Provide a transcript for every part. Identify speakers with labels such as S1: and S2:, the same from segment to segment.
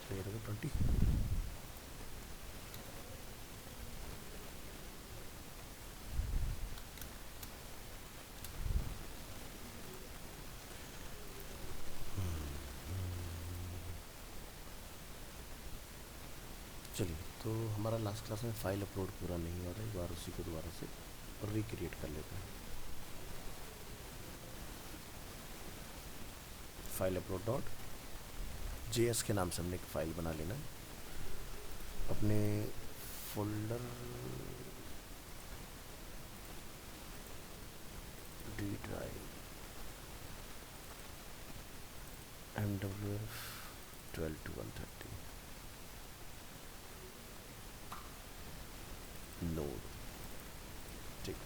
S1: तो ये देखो 20। चलिए, तो हमारा लास्ट क्लास में फाइल अपलोड पूरा नहीं हो रहा है, एक बार उसी को दोबारा से रिक्रिएट कर लेते हैं। फाइल अपलोड डॉट JS के नाम से हमने एक फ़ाइल बना लेना है अपने folder D drive MWF 12 to 130 node. ठीक,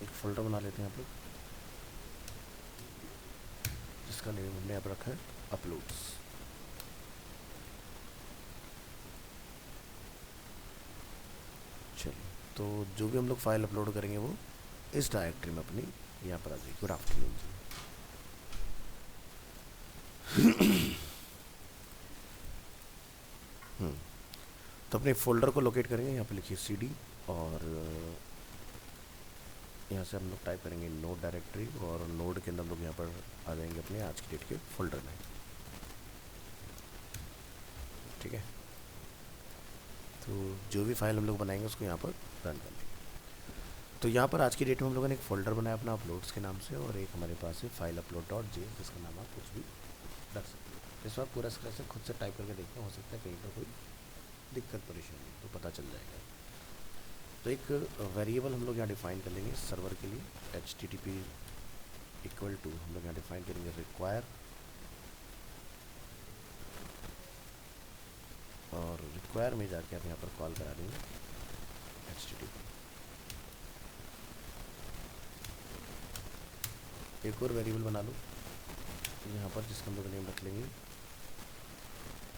S1: एक फोल्डर बना लेते हैं आप लोग जिसका नेम हमने यहाँ पर रखा है अपलोड्स। चलिए, तो जो भी हम लोग फाइल अपलोड करेंगे वो इस डायरेक्टरी में अपनी यहाँ पर आ जाएगी। गुड आफ्टरनून जी। तो अपने फोल्डर को लोकेट करेंगे, यहाँ पे लिखिए CD और यहाँ से हम लोग टाइप करेंगे नोड डायरेक्टरी और नोड के अंदर हम लोग यहाँ पर आ जाएंगे अपने आज की डेट के फोल्डर में। ठीक है, तो जो भी फाइल हम लोग बनाएंगे उसको यहाँ पर रन कर लेंगे। तो यहाँ पर आज की डेट में हम लोगों ने एक फ़ोल्डर बनाया अपना अपलोड्स के नाम से, और एक हमारे पास है फाइल अपलोड डॉट जे, जिसका नाम आप कुछ भी रख सकते हो। इस बार पूरा स्क्रैच से खुद से टाइप करके देखते हैं, हो सकता है कहीं पर कोई दिक्कत परेशानी तो पता चल जाएगा। तो एक वेरिएबल हम लोग यहाँ डिफाइन कर लेंगे सर्वर के लिए, HTTP इक्वल टू हम लोग यहाँ डिफाइन करेंगे रिक्वायर, और रिक्वायर में जाके आप यहाँ पर कॉल करा देंगे HTTP। एक और वेरिएबल बना लो यहाँ पर जिसका हम लोग नेम रख लेंगे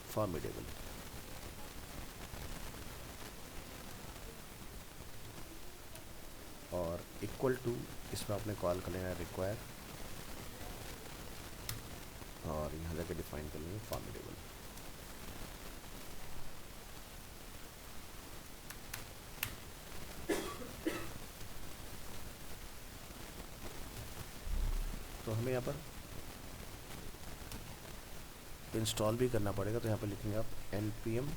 S1: फॉर्मिडेबल, और इक्वल टू इसमें आपने कॉल कर लेना है रिक्वायर, और यहाँ जाके डिफाइन कर लेंगे फॉर्मिडेबल। तो हमें यहाँ पर इंस्टॉल भी करना पड़ेगा, तो यहाँ पर लिखेंगे आप npm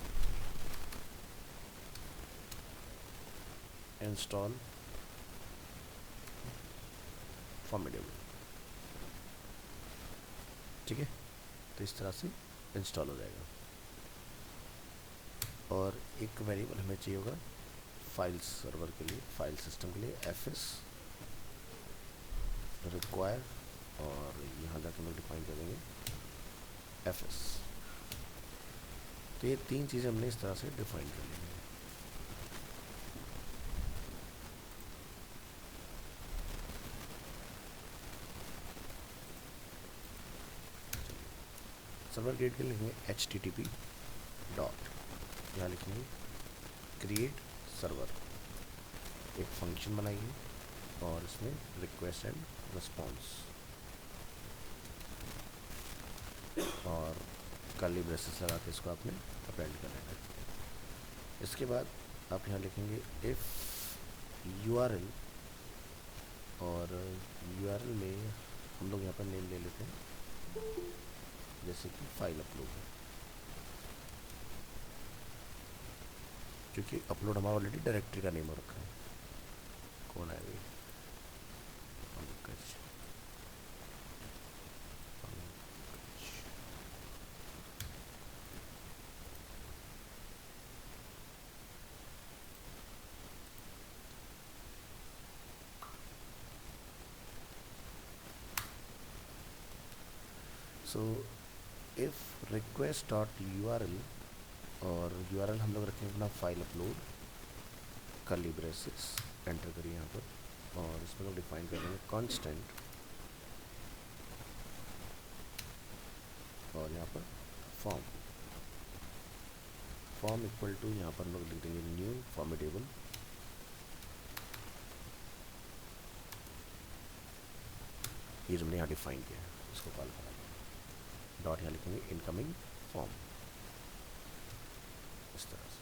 S1: इंस्टॉल फॉर्मिडेबल। ठीक है, तो इस तरह से इंस्टॉल हो जाएगा। और एक वेरिएबल हमें चाहिए होगा फाइल सर्वर के लिए, फाइल सिस्टम के लिए fs रिक्वायर, और यहाँ जाकर हम लोग डिफाइन कर देंगे fs। तो ये तीन चीज़ें हमने इस तरह से डिफाइन कर लेंगे। सर्वर क्रिएट के लिए लिखेंगे HTTP डॉट, यहाँ लिखेंगे क्रिएट सर्वर, एक फंक्शन बनाइए और इसमें रिक्वेस्ट एंड रिस्पॉन्स और कर्ली ब्रेसेस लगा के इसको आपने अपेंड कर लेना है। इसके बाद आप यहाँ लिखेंगे इफ़ URL, और URL में हम लोग यहाँ पर नेम ले लेते हैं जैसे कि फाइल अपलोड है, क्योंकि अपलोड हमारा ऑलरेडी डायरेक्टरी का नेम हो रखा है। कौन है भाई? Pankaj. So if request dot URL, और URL हम लोग रखेंगे अपना file upload curly braces, enter करिए यहाँ पर, और इसमें लोग डिफाइन कर देंगे कांस्टेंट, और यहाँ पर फॉर्म इक्वल टू, यहाँ पर हम लोग लिख देंगे न्यू फॉर्मिडेबल, ये जो मैंने यहाँ डिफाइन किया है इसको कॉल करेंगे, डॉट यहाँ लिखेंगे इनकमिंग फॉर्म, इस तरह से।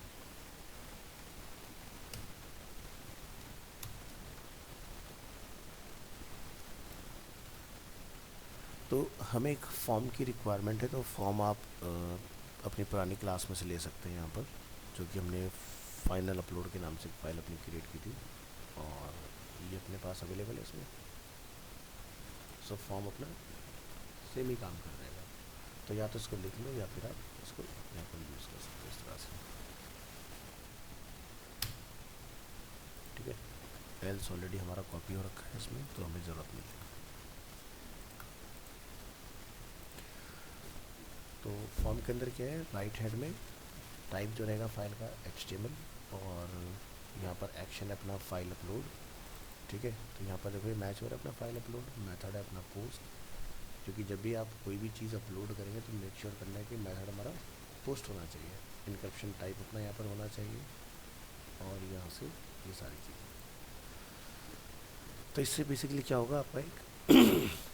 S1: तो हमें एक फॉर्म की रिक्वायरमेंट है, तो फॉर्म आप अपनी पुरानी क्लास में से ले सकते हैं यहाँ पर, जो कि हमने फाइनल अपलोड के नाम से एक फाइल अपनी क्रिएट की थी, और ये अपने पास अवेलेबल है इसमें। सो फॉर्म अपना सेम ही काम कर देगा, तो या तो इसको लिख लो या फिर आप इसको यहाँ पर यूज़ कर सकते हो इस तरह से, ठीक है। एल्स ऑलरेडी हमारा कॉपी हो रखा है इसमें, तो हमें ज़रूरत नहीं है। तो फॉर्म के अंदर क्या है, राइट हैंड में टाइप जो रहेगा फाइल का HTML, और यहाँ पर एक्शन है अपना फाइल अपलोड, ठीक है। तो यहाँ पर देखो ये मैच हो रहा है अपना फाइल अपलोड, मेथड है अपना पोस्ट, क्योंकि जब भी आप कोई भी चीज़ अपलोड करेंगे तो मेक श्योर करना है कि मेथड हमारा पोस्ट होना चाहिए, इनक्रप्शन टाइप अपना यहाँ पर होना चाहिए, और यहाँ से ये सारी चीज़ें। तो इससे बेसिकली क्या होगा, आपका एक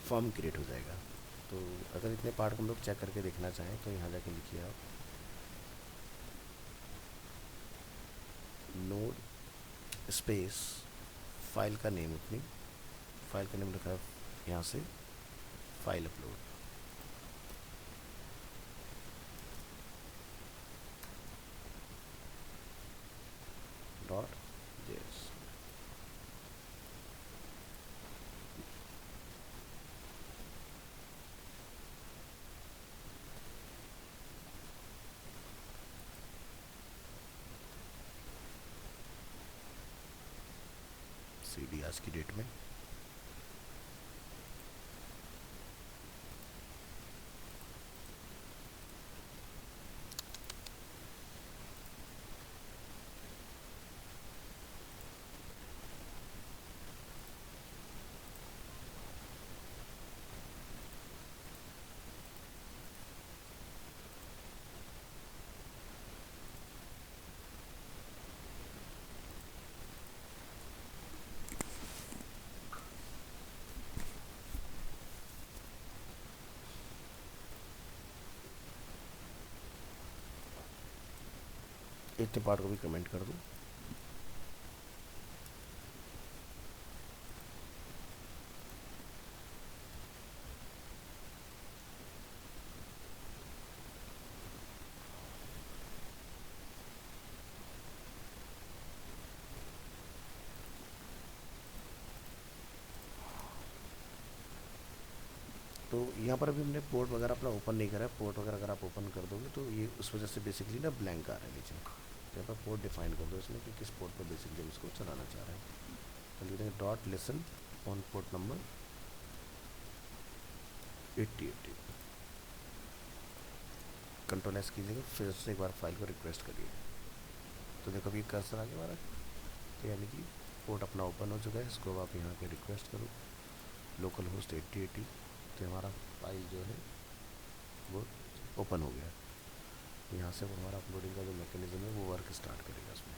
S1: फॉर्म क्रिएट हो जाएगा। तो अगर इतने पार्ट को हम लोग चेक करके देखना चाहें तो यहाँ जाके लिखिए आप नोड स्पेस फाइल का नेम, अपनी फाइल का नेम लिखा है यहाँ से file upload, dot JS. CD आज की डेट में इतने पार्ट को भी कमेंट कर दो। तो यहाँ पर अभी हमने पोर्ट वगैरह अपना ओपन नहीं करा है, पोर्ट वगैरह अगर आप ओपन कर दोगे तो ये उस वजह से बेसिकली ना ब्लैंक आ रहा है नीचे। तो यहाँ पर पोर्ट डिफाइन कर दो इसमें कि किस पोर्ट पर बेसिकली हम इसको चलाना चाह रहे हैं। तो लिख देंगे dot listen on port number 8080, control S कीजिएगा, फिर से एक बार फाइल को रिक्वेस्ट करिए। तो देखो अभी कर्सर आ गया हमारा, तो यानी कि पोर्ट अपना ओपन हो चुका है। इसको आप यहाँ पे रिक्वेस्ट करो लोकल होस्ट 8080, तो हमारा फाइल जो है वो ओपन हो गया है। यहाँ से वो हमारा अपलोडिंग का जो मैकेनिज्म है वो वर्क स्टार्ट करेगा उसमें।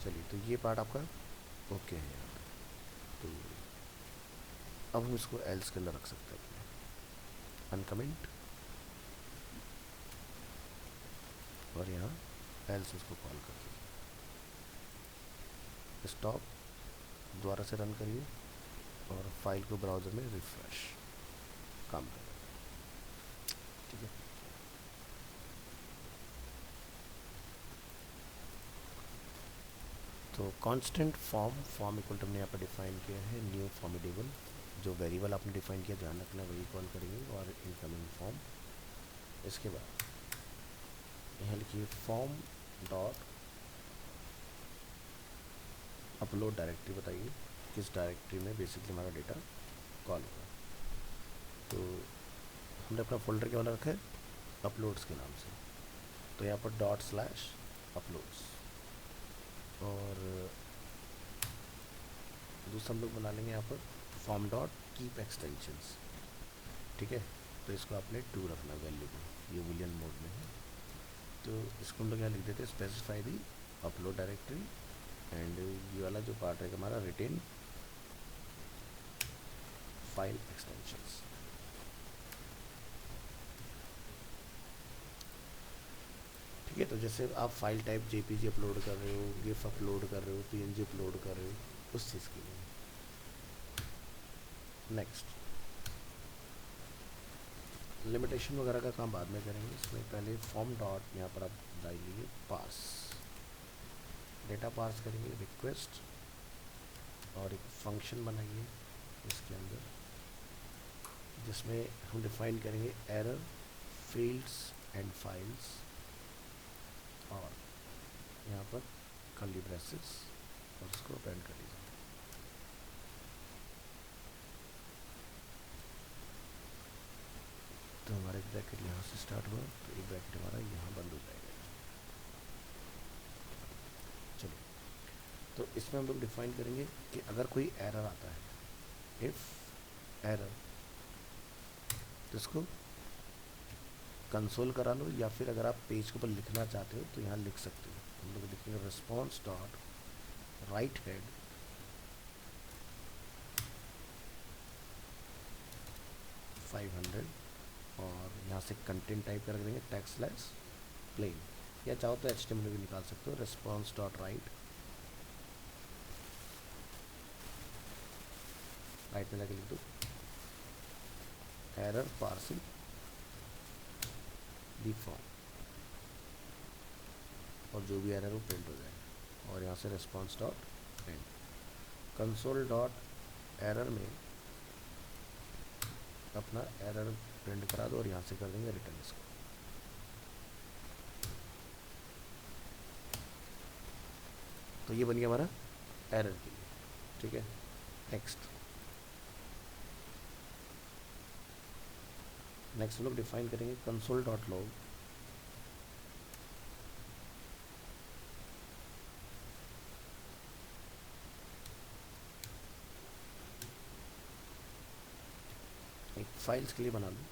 S1: चलिए, तो ये पार्ट आपका ओके है यहाँ पे। तो अब हम इसको एल्स के अंदर रख सकते हैं अपने अनकमेंट, और यहाँ एल्स उसको कॉल कर दीजिए, स्टॉप दोबारा से रन करिए और फाइल को ब्राउज़र में रिफ्रेश, काम करेगा, ठीक है। तो कांस्टेंट फॉर्म इक्वल टू हमने यहाँ पर डिफाइन किया है न्यू फॉर्मिडेबल, जो वेरिएबल आपने डिफाइन किया ध्यान रखना वही कॉल करेंगे, और इनकमिंग फॉर्म। इसके बाद यहाँ लिखिए फॉर्म डॉट अपलोड डायरेक्टरी, बताइए किस डायरेक्टरी में बेसिकली हमारा डेटा कॉल होगा। तो हमने अपना फोल्डर क्या वाला रखा है, अपलोड्स के नाम से, तो यहाँ पर डॉट स्लैश अपलोड्स, और दूसरा हम लोग बना लेंगे यहाँ पर फॉर्म डॉट कीप एक्सटेंशंस, ठीक है। तो इसको आपने 2 रखना वैल्यू को, ये बूलियन मोड में है। तो इसको हम लोग यहाँ लिख देते हैं specify the upload directory, and ये वाला जो पार्ट है हमारा रिटेन फाइल एक्सटेंशंस। ठीक है, तो जैसे आप फाइल टाइप जेपीजी अपलोड कर रहे हो, गिफ अपलोड कर रहे हो, पीएनजी अपलोड कर रहे हो, उस चीज़ के लिए। नेक्स्ट, लिमिटेशन वगैरह का काम बाद में करेंगे, इसमें पहले फॉर्म डॉट यहाँ पर आप डालिए पार्स, डेटा पार्स करेंगे, रिक्वेस्ट, और एक फंक्शन बनाइए इसके अंदर जिसमें हम डिफाइन करेंगे एरर, फील्ड्स एंड फाइल्स, और यहाँ पर कर्ली ब्रेसेस, और उसको अपेंड कर लीजिए। तो हमारा एक ब्रैकेट यहाँ से स्टार्ट हुआ, तो एक ब्रैकेट हमारा यहाँ बंद हो जाएगा। चलिए, तो इसमें हम लोग डिफाइन करेंगे कि अगर कोई एरर आता है, इफ़ एरर, तो इसको कंसोल करा लो, या फिर अगर आप पेज के ऊपर लिखना चाहते हो तो यहाँ लिख सकते हो। हम लोग लिखेंगे रिस्पॉन्स डॉट राइट हेड $500, और यहाँ से कंटेंट टाइप कर देंगे टेक्स्ट स्लैश प्लेन, या चाहो तो HTML भी निकाल सकते हो। रिस्पॉन्स डॉट राइट में जाके लिख दो एरर पार्सिंग दी फॉर्म, और जो भी एरर वो प्रिंट हो जाएगा। और यहाँ से response dot and, console dot error में अपना एरर प्रिंट करा दो, और यहाँ से कर देंगे रिटर्न इसको। तो ये बन गया हमारा एरर के लिए। ठीक है, नेक्स्ट हम लोग डिफाइन करेंगे कंसोल डॉट लॉग, एक फाइल्स के लिए बना लूँ।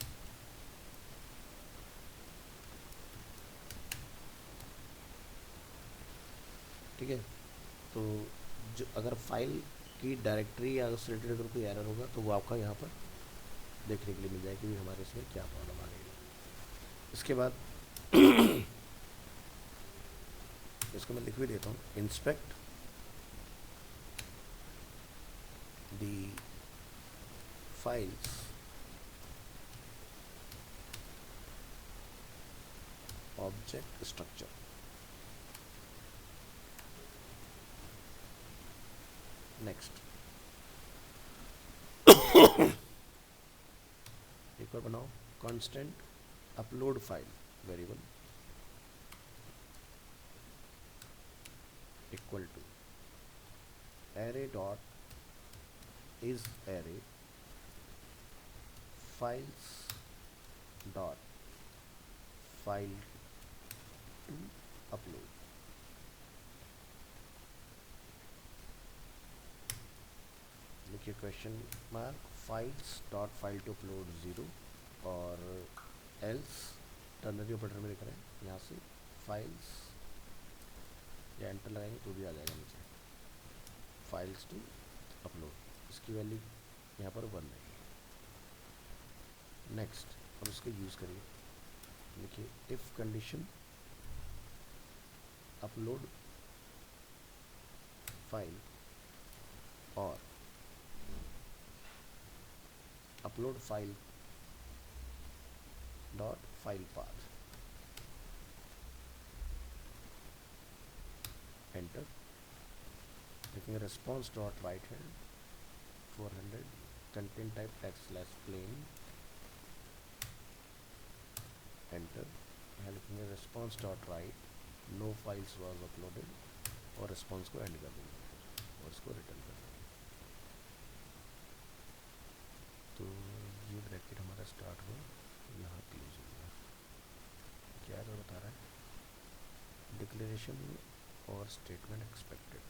S1: ठीक है, तो जो अगर फाइल की डायरेक्टरी या उससे रिलेटेड अगर कोई एरर होगा तो वो आपका यहाँ पर देखने के लिए मिल जाएगी कि हमारे इसमें क्या प्रॉब्लम आ रही है। इसके बाद इसको मैं लिख भी देता हूँ, inspect the files object structure. Next एक और बनाओ, constant upload file variable equal to array dot is array files dot file to upload। लिखिए question mark files dot file to upload 0, और एल्स टर्नरी ऑपरेटर में लिख रहे हैं, यहाँ से फाइल्स या एंटर लगाएंगे तो भी आ जाएगा नीचे फाइल्स टू अपलोड, इसकी वैल्यू यहाँ पर 1 रहेगी। नेक्स्ट, और उसको यूज़ करिए, लिखिए इफ़ कंडीशन अपलोड फाइल और upload file dot file path, enter. लिखेंगे response dot write head 400, content type text slash plain, enter. यहाँ लिखेंगे response dot write no files was uploaded, और रिस्पॉन्स को एंड कर देंगे और इसको रिटर्न कर देंगे। तो ये ब्रैकेट हमारा स्टार्ट हुआ, यहाँ क्लोज हो गया। क्या तो बता रहा है, डिक्लेरेशन और स्टेटमेंट एक्सपेक्टेड।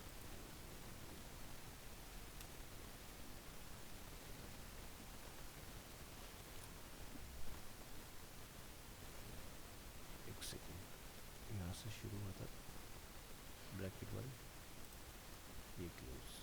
S1: एक सेकेंड, यहाँ से शुरू हुआ था ब्रैकेट 1, ये क्लोज।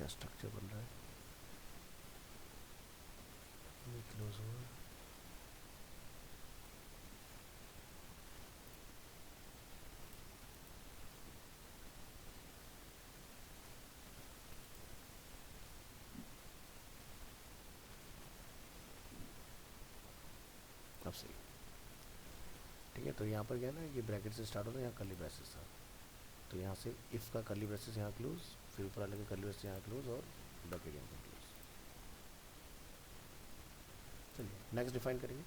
S1: नया स्ट्रक्चर बन रहा है, ये क्लोज हुआ। अब सही, ठीक है। तो यहाँ पर क्या है ना, ये ब्रैकेट से स्टार्ट होता है, यहाँ कर्ली ब्रेसेस था, तो यहाँ से इफ़ का कर्ली ब्रेसेस यहाँ क्लोज, फिर ऊपर वाले का कर्ली ब्रेसेस यहाँ क्लोज और ब्रैकेट यहाँ पर क्लोज। चलिए नेक्स्ट डिफाइन करेंगे,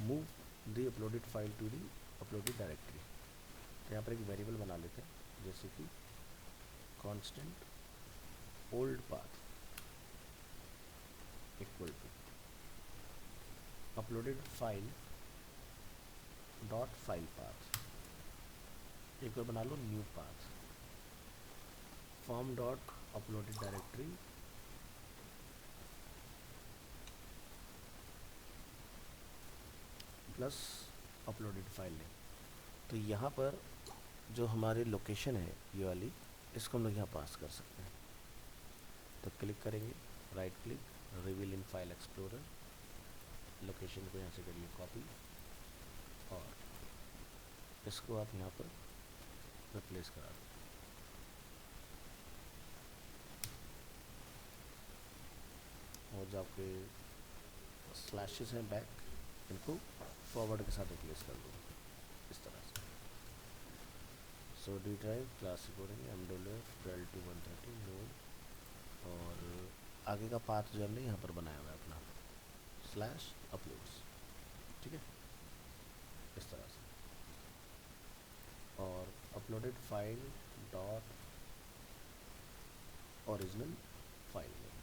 S1: move the uploaded file to the uploaded directory. तो यहाँ पर एक वेरिएबल बना लेते हैं, जैसे कि constant old path equal to uploaded file dot file path, एक बार बना लो new path, form dot uploaded directory plus uploaded file name. तो यहाँ पर जो हमारी लोकेशन है ये वाली, इसको हम लोग यहाँ पास कर सकते हैं। तो क्लिक करेंगे, right click, reveal in file explorer, location को यहाँ से करिए कॉपी और इसको आप यहाँ पर रिप्लेस करा दो। और जो आपके स्लैशेस हैं बैक, इनको फॉरवर्ड के साथ रिप्लेस कर दो इस तरह से। सो डी ड्राइव क्लास करेंगे mdlf 130 नो, और आगे का पाथ जो हमने यहाँ पर बनाया हुआ है अपना स्लैश अपलोड्स, ठीक है, इस तरह से। और uploaded file dot original file name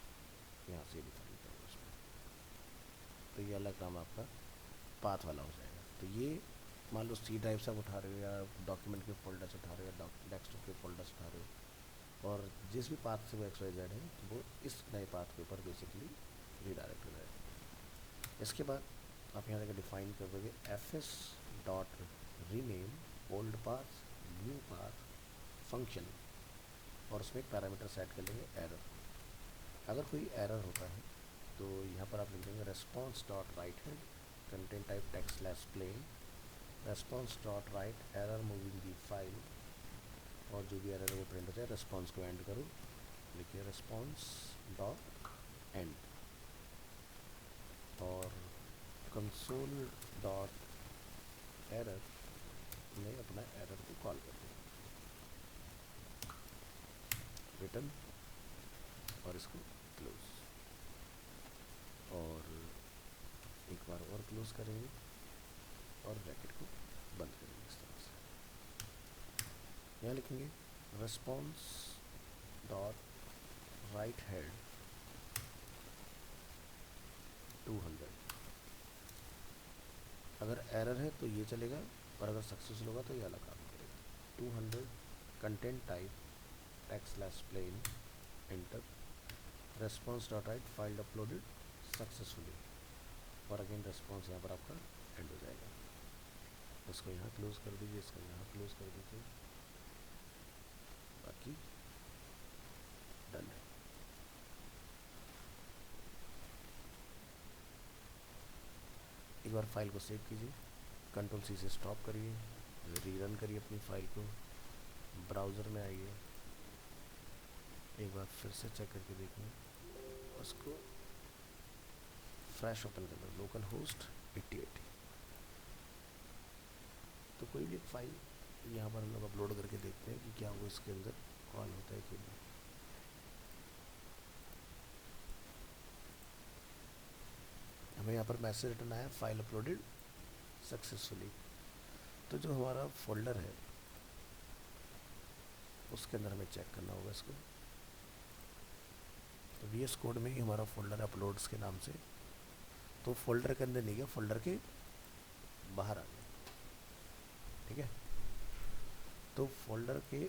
S1: यहाँ से डिफाइन करेंगे उसमें। तो ये अलग काम आपका पाथ वाला हो जाएगा। तो ये मान लो सी ड्राइव से आप उठा रहे हो, या डॉक्यूमेंट के फोल्डर से उठा रहे हो, या डेस्कटॉप के फोल्डर से उठा रहे हो, और जिस भी पाथ से वो XYZ है वो इस नए पाथ के ऊपर बेसिकली रीडायरेक्ट हो जाएगा। इसके बाद आप यहाँ जाकर डिफाइन कर दोगे fs dot rename old path new path function, और उसमें एक पैरामीटर सेट कर लेंगे एरर। अगर कोई एरर होता है तो यहाँ पर आप लिख देंगे response dot write head content type text slash plain response dot write error moving the file, और जो भी एरर वो प्रिंट होता है रेस्पॉन्स को एंड करो, लिखिए रेस्पॉन्स डॉट एंड, और कंसोल डॉट एरर में अपना एरर को कॉल कर दो, रिटर्न, और इसको क्लोज, और एक बार और क्लोज करेंगे और ब्रैकेट को बंद करेंगे इस तरह से। यहाँ लिखेंगे रेस्पॉन्स डॉट राइट हेड 200। अगर एरर है तो ये चलेगा, और अगर सक्सेसफुल होगा तो ये अलग काम करेगा। 200 content type text slash plain enter, response dot write file uploaded successfully, और अगेन रेस्पॉन्स यहाँ पर आपका एंड हो जाएगा। इसको यहाँ क्लोज कर दीजिए, इसको यहाँ क्लोज कर दीजिए, बाकी डन है। एक बार फाइल को सेव कीजिए, कंट्रोल सी से स्टॉप करिए, रीरन करिए अपनी फाइल को, ब्राउज़र में आइए, एक बार फिर से चेक करके देखिए, उसको फ्रेश ओपन कर लो, लोकल होस्ट 8080। तो कोई भी एक फाइल यहाँ पर हम लोग अपलोड करके देखते हैं कि क्या वो इसके अंदर कॉल होता है कि नहीं। हमें यहाँ पर मैसेज रिटर्न आया फाइल अपलोडेड सक्सेसफुली। तो जो हमारा फोल्डर है उसके अंदर हमें चेक करना होगा इसको। तो VS कोड में ही हमारा फोल्डर अपलोड्स के नाम से, तो फोल्डर के अंदर नहीं गया, फोल्डर के बाहर आ गया, ठीक है। तो फोल्डर के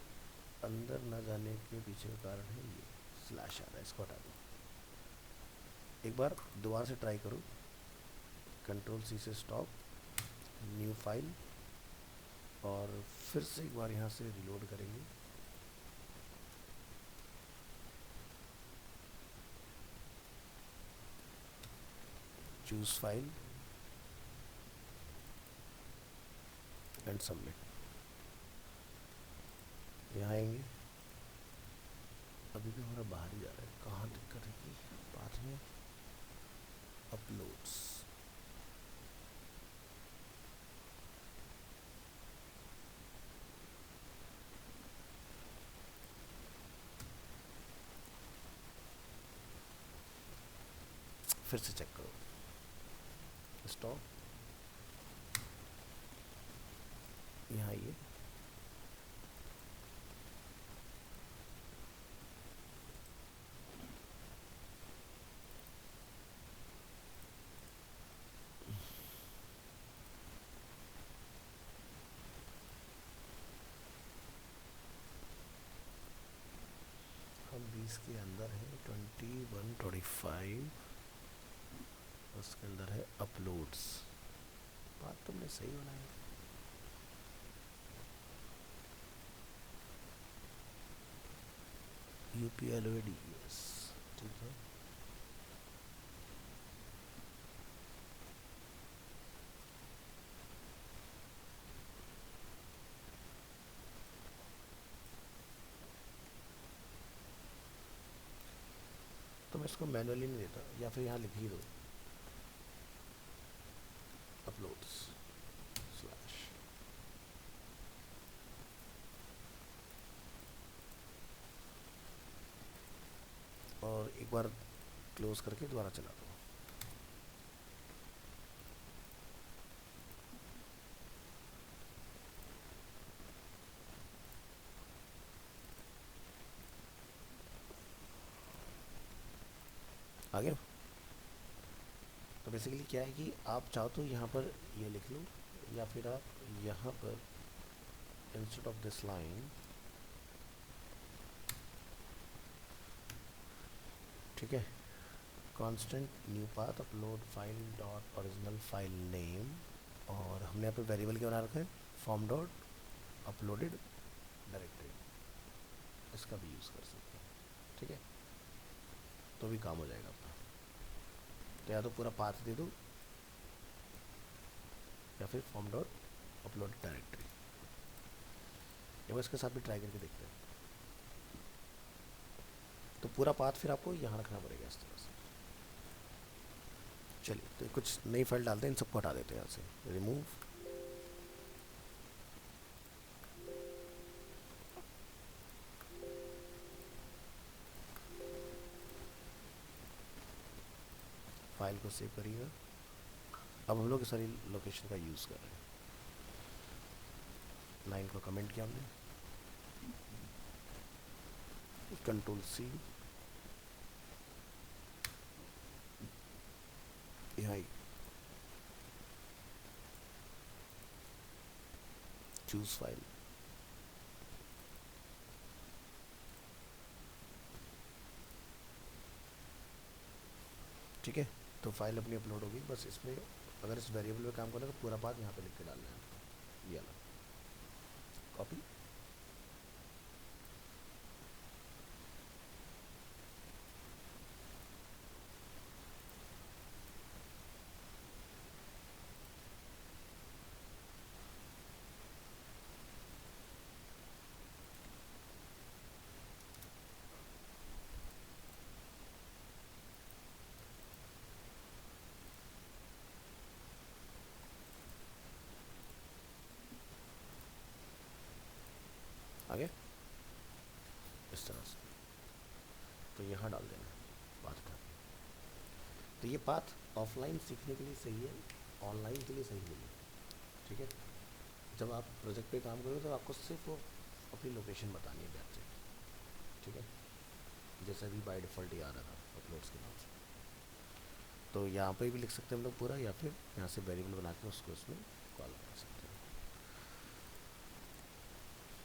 S1: अंदर न जाने के पीछे का कारण है ये स्लैश आ रहा है, इसको हटा दो। एक बार दोबारा से ट्राई करो, कंट्रोल सी से स्टॉप, न्यू फाइल, और फिर से एक बार यहाँ से रिलोड करेंगे, चूज फाइल एंड सबमिट। यहाँ आएंगे, अभी भी हमारा बाहर ही जा रहा है, कहाँ दिक्कत है कि पाथ में अपलोड्स, फिर से चेक करो, स्टॉप, यहाँ आइए, हम 20 के अंदर है, 2125, उसके अंदर है अपलोड्स। बात तुमने सही बनाई, UPLOADS, ठीक है। तो मैं इसको मैनुअली नहीं देता, या फिर यहाँ लिख ही दो अपलोड्स स्लैश, और एक बार क्लोज करके दोबारा चला दो। आगे तो बेसिकली क्या है कि आप चाहो तो यहाँ पर ये लिख लो, या फिर आप यहाँ पर इंस्टेड ऑफ दिस लाइन, ठीक है, constant new path upload file dot original file name, और हमने यहाँ पे वेरिएबल क्या बना रखा है, फॉर्म डॉट अपलोडेड डायरेक्टरी, इसका भी यूज़ कर सकते हैं, ठीक है, तो भी काम हो जाएगा अपना। तो या तो पूरा पाथ दे दो, या फिर फॉर्म डॉट अपलोड डायरेक्टरी, या इसके साथ भी ट्राई करके देखते हैं। तो पूरा पाथ फिर आपको यहाँ रखना पड़ेगा इस तरह से। चलिए, तो कुछ नई फाइल डालते हैं, इन सबको हटा देते हैं यहाँ से, रिमूव, फाइल को सेव करिएगा। अब हम लोग सारी लोकेशन का यूज़ कर रहे हैं। लाइन को कमेंट किया हमने, Ctrl+C, यहाँ चूज फाइल, ठीक है। तो फाइल अपनी अपलोड होगी, बस इसमें अगर इस वेरिएबल में काम करना है तो पूरा पाथ यहाँ पे लिख के डालना है, ये वाला कॉपी, आगे इस तरह से, तो यहाँ डाल देना पाथ का। तो ये पाथ ऑफलाइन सीखने के लिए सही है, ऑनलाइन के लिए सही नहीं है, ठीक है। जब आप प्रोजेक्ट पे काम करोगे तो आपको सिर्फ वो अपनी लोकेशन बतानी है बैक से, ठीक है, जैसे भी बाय डिफ़ॉल्ट ही आ रहा था अपलोड्स के नाम से। तो यहाँ पे भी लिख सकते हैं हम लोग पूरा, या फिर यहाँ से वेरिएबल बना के उसको उसमें कॉल कर सकते हैं।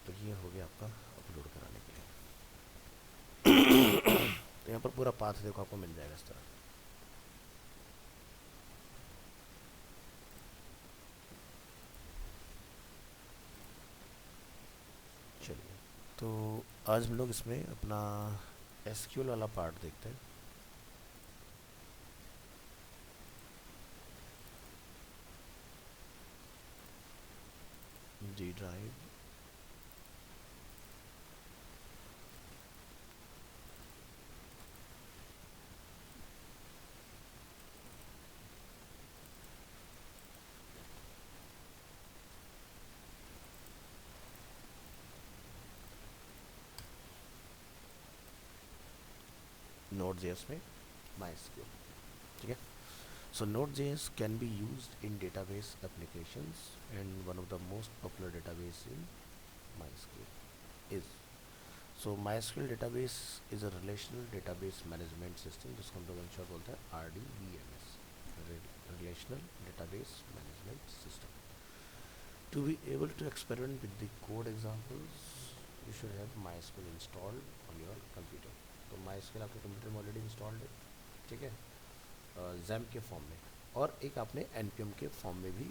S1: तो ये हो गया आपका अपलोड कराने के लिए। तो यहाँ पर पूरा पाथ देखो आपको मिल जाएगा इस तरह। चलिए, तो आज हम लोग इसमें अपना SQL वाला पार्ट देखते हैं। डी ड्राइव, Node.js में MySQL, ठीक है. So Node.js can be used in database applications, and one of the most popular database in MySQL is, so MySQL database is a relational database management system, जिसको हम लोग in short बोलते हैं RDBMS, relational database management system. To be able to experiment with the code examples, you should have MySQL installed on your computer. तो MySQL आपके computer में already installed है, ठीक है, XAMPP के फॉर्म में, और एक आपने NPM के फॉर्म में भी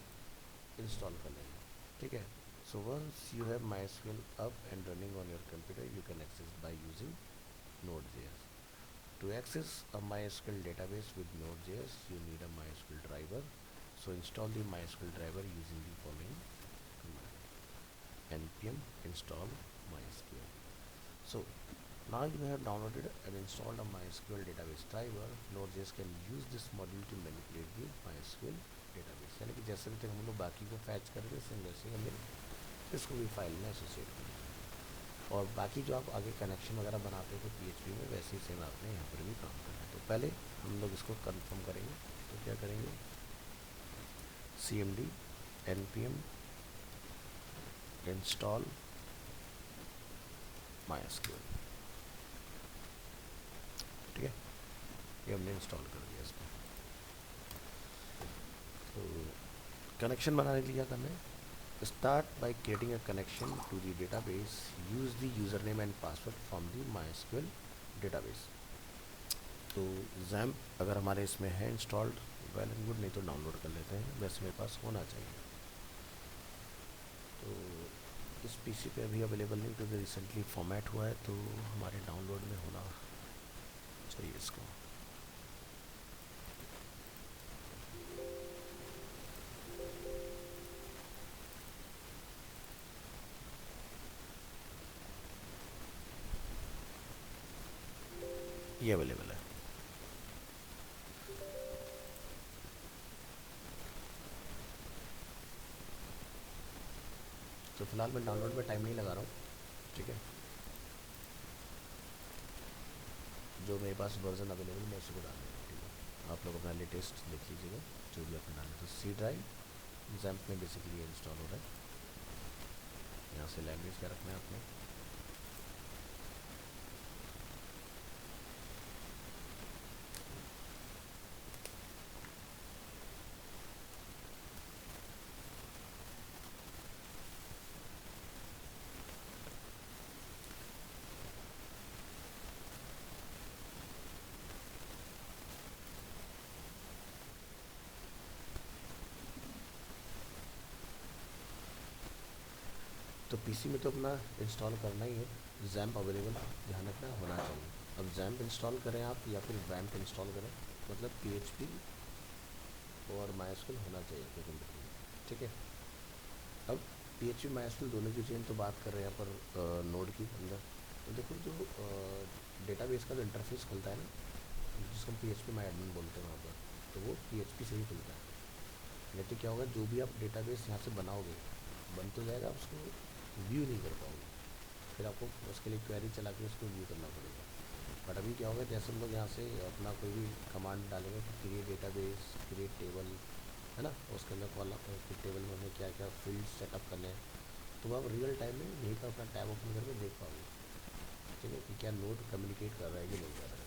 S1: इंस्टॉल कर लेना, ठीक है. So once you have MySQL up and running on your computer, you can access by using Node.js. To access a MySQL database with Node.js, you need a MySQL driver. So install the MySQL driver using the following command: npm install MySQL. So now you have downloaded and installed a MySQL database driver. Node.js can use this module to manipulate the MySQL database. यानी कि जैसे भी तक हम लोग बाकी को fetch कर रहे हैं, वैसे ही हमें इसको भी फाइल में एसोसिएट करेंगे, और बाकी जो आप आगे कनेक्शन वगैरह बनाते थे PHP में, वैसे ही सेम आपने यहाँ पर भी काम करना है. तो पहले हम लोग इसको कंफर्म करेंगे. तो क्या करेंगे, cmd npm install MySQL, ठीक है, ये हमने इंस्टॉल कर दिया इसमें. तो कनेक्शन बनाने के लिए क्या करना है, start by creating a connection to the database, use the user name and password from the MySQL database. तो XAMPP अगर हमारे इसमें है इंस्टॉल्ड, वेल एंड गुड, नहीं तो डाउनलोड कर लेते हैं, वैसे मेरे पास होना चाहिए. तो इस PC पे अभी अवेलेबल नहीं, क्योंकि रिसेंटली फॉर्मेट हुआ है, तो हमारे डाउनलोड में होना चाहिए इसको. ये अवेलेबल है. तो फिलहाल मैं डाउनलोड में टाइम नहीं लगा रहा हूँ, ठीक है. जो मेरे पास वर्जन अवेलेबल मैं उसी को डाल दूँगा, ठीक है. आप लोग अपना लेटेस्ट देख लीजिएगा जो भी अपना डालें. तो C ड्राइव XAMPP में बेसिकली ये इंस्टॉल हो रहा है. यहाँ से लैंग्वेज क्या रखना है आपने, तो PC में तो अपना इंस्टॉल करना ही है. XAMPP अवेलेबल ध्यान रखना होना चाहिए. अब XAMPP इंस्टॉल करें आप, या फिर WAMP इंस्टॉल करें, मतलब PHP और MySQL होना चाहिए आपके कंप्यूटर में, ठीक है. अब PHP MySQL दोनों की चेन तो बात कर रहे हैं यहाँ पर नोड की अंदर. तो देखो जो डेटाबेस का जो इंटरफेस खुलता है ना, जिसको हम PHP MyAdmin बोलते हैं वहाँ पर, तो वो PHP से ही खुलता है. नहीं तो क्या होगा, जो भी आप डेटाबेस यहाँ से बनाओगे, बन तो जाएगा, आप उसको व्यू नहीं कर पाओगे, फिर आपको उसके लिए क्वेरी चला के उसको व्यू करना पड़ेगा. बट अभी क्या होगा, जैसे हम लोग यहाँ से अपना कोई भी कमांड डालेंगे, तो क्रिएट डेटाबेस, क्रिएट टेबल, है ना, उसके अंदर कॉलम, टेबल में हमें क्या क्या फील्ड सेटअप करने हैं, तो आप रियल टाइम में यहीं पर अपना टैब ओपन करके देख पाओगे, ठीक है, कि क्या नोड कम्युनिकेट कर रहा है कि नहीं कर रहा है.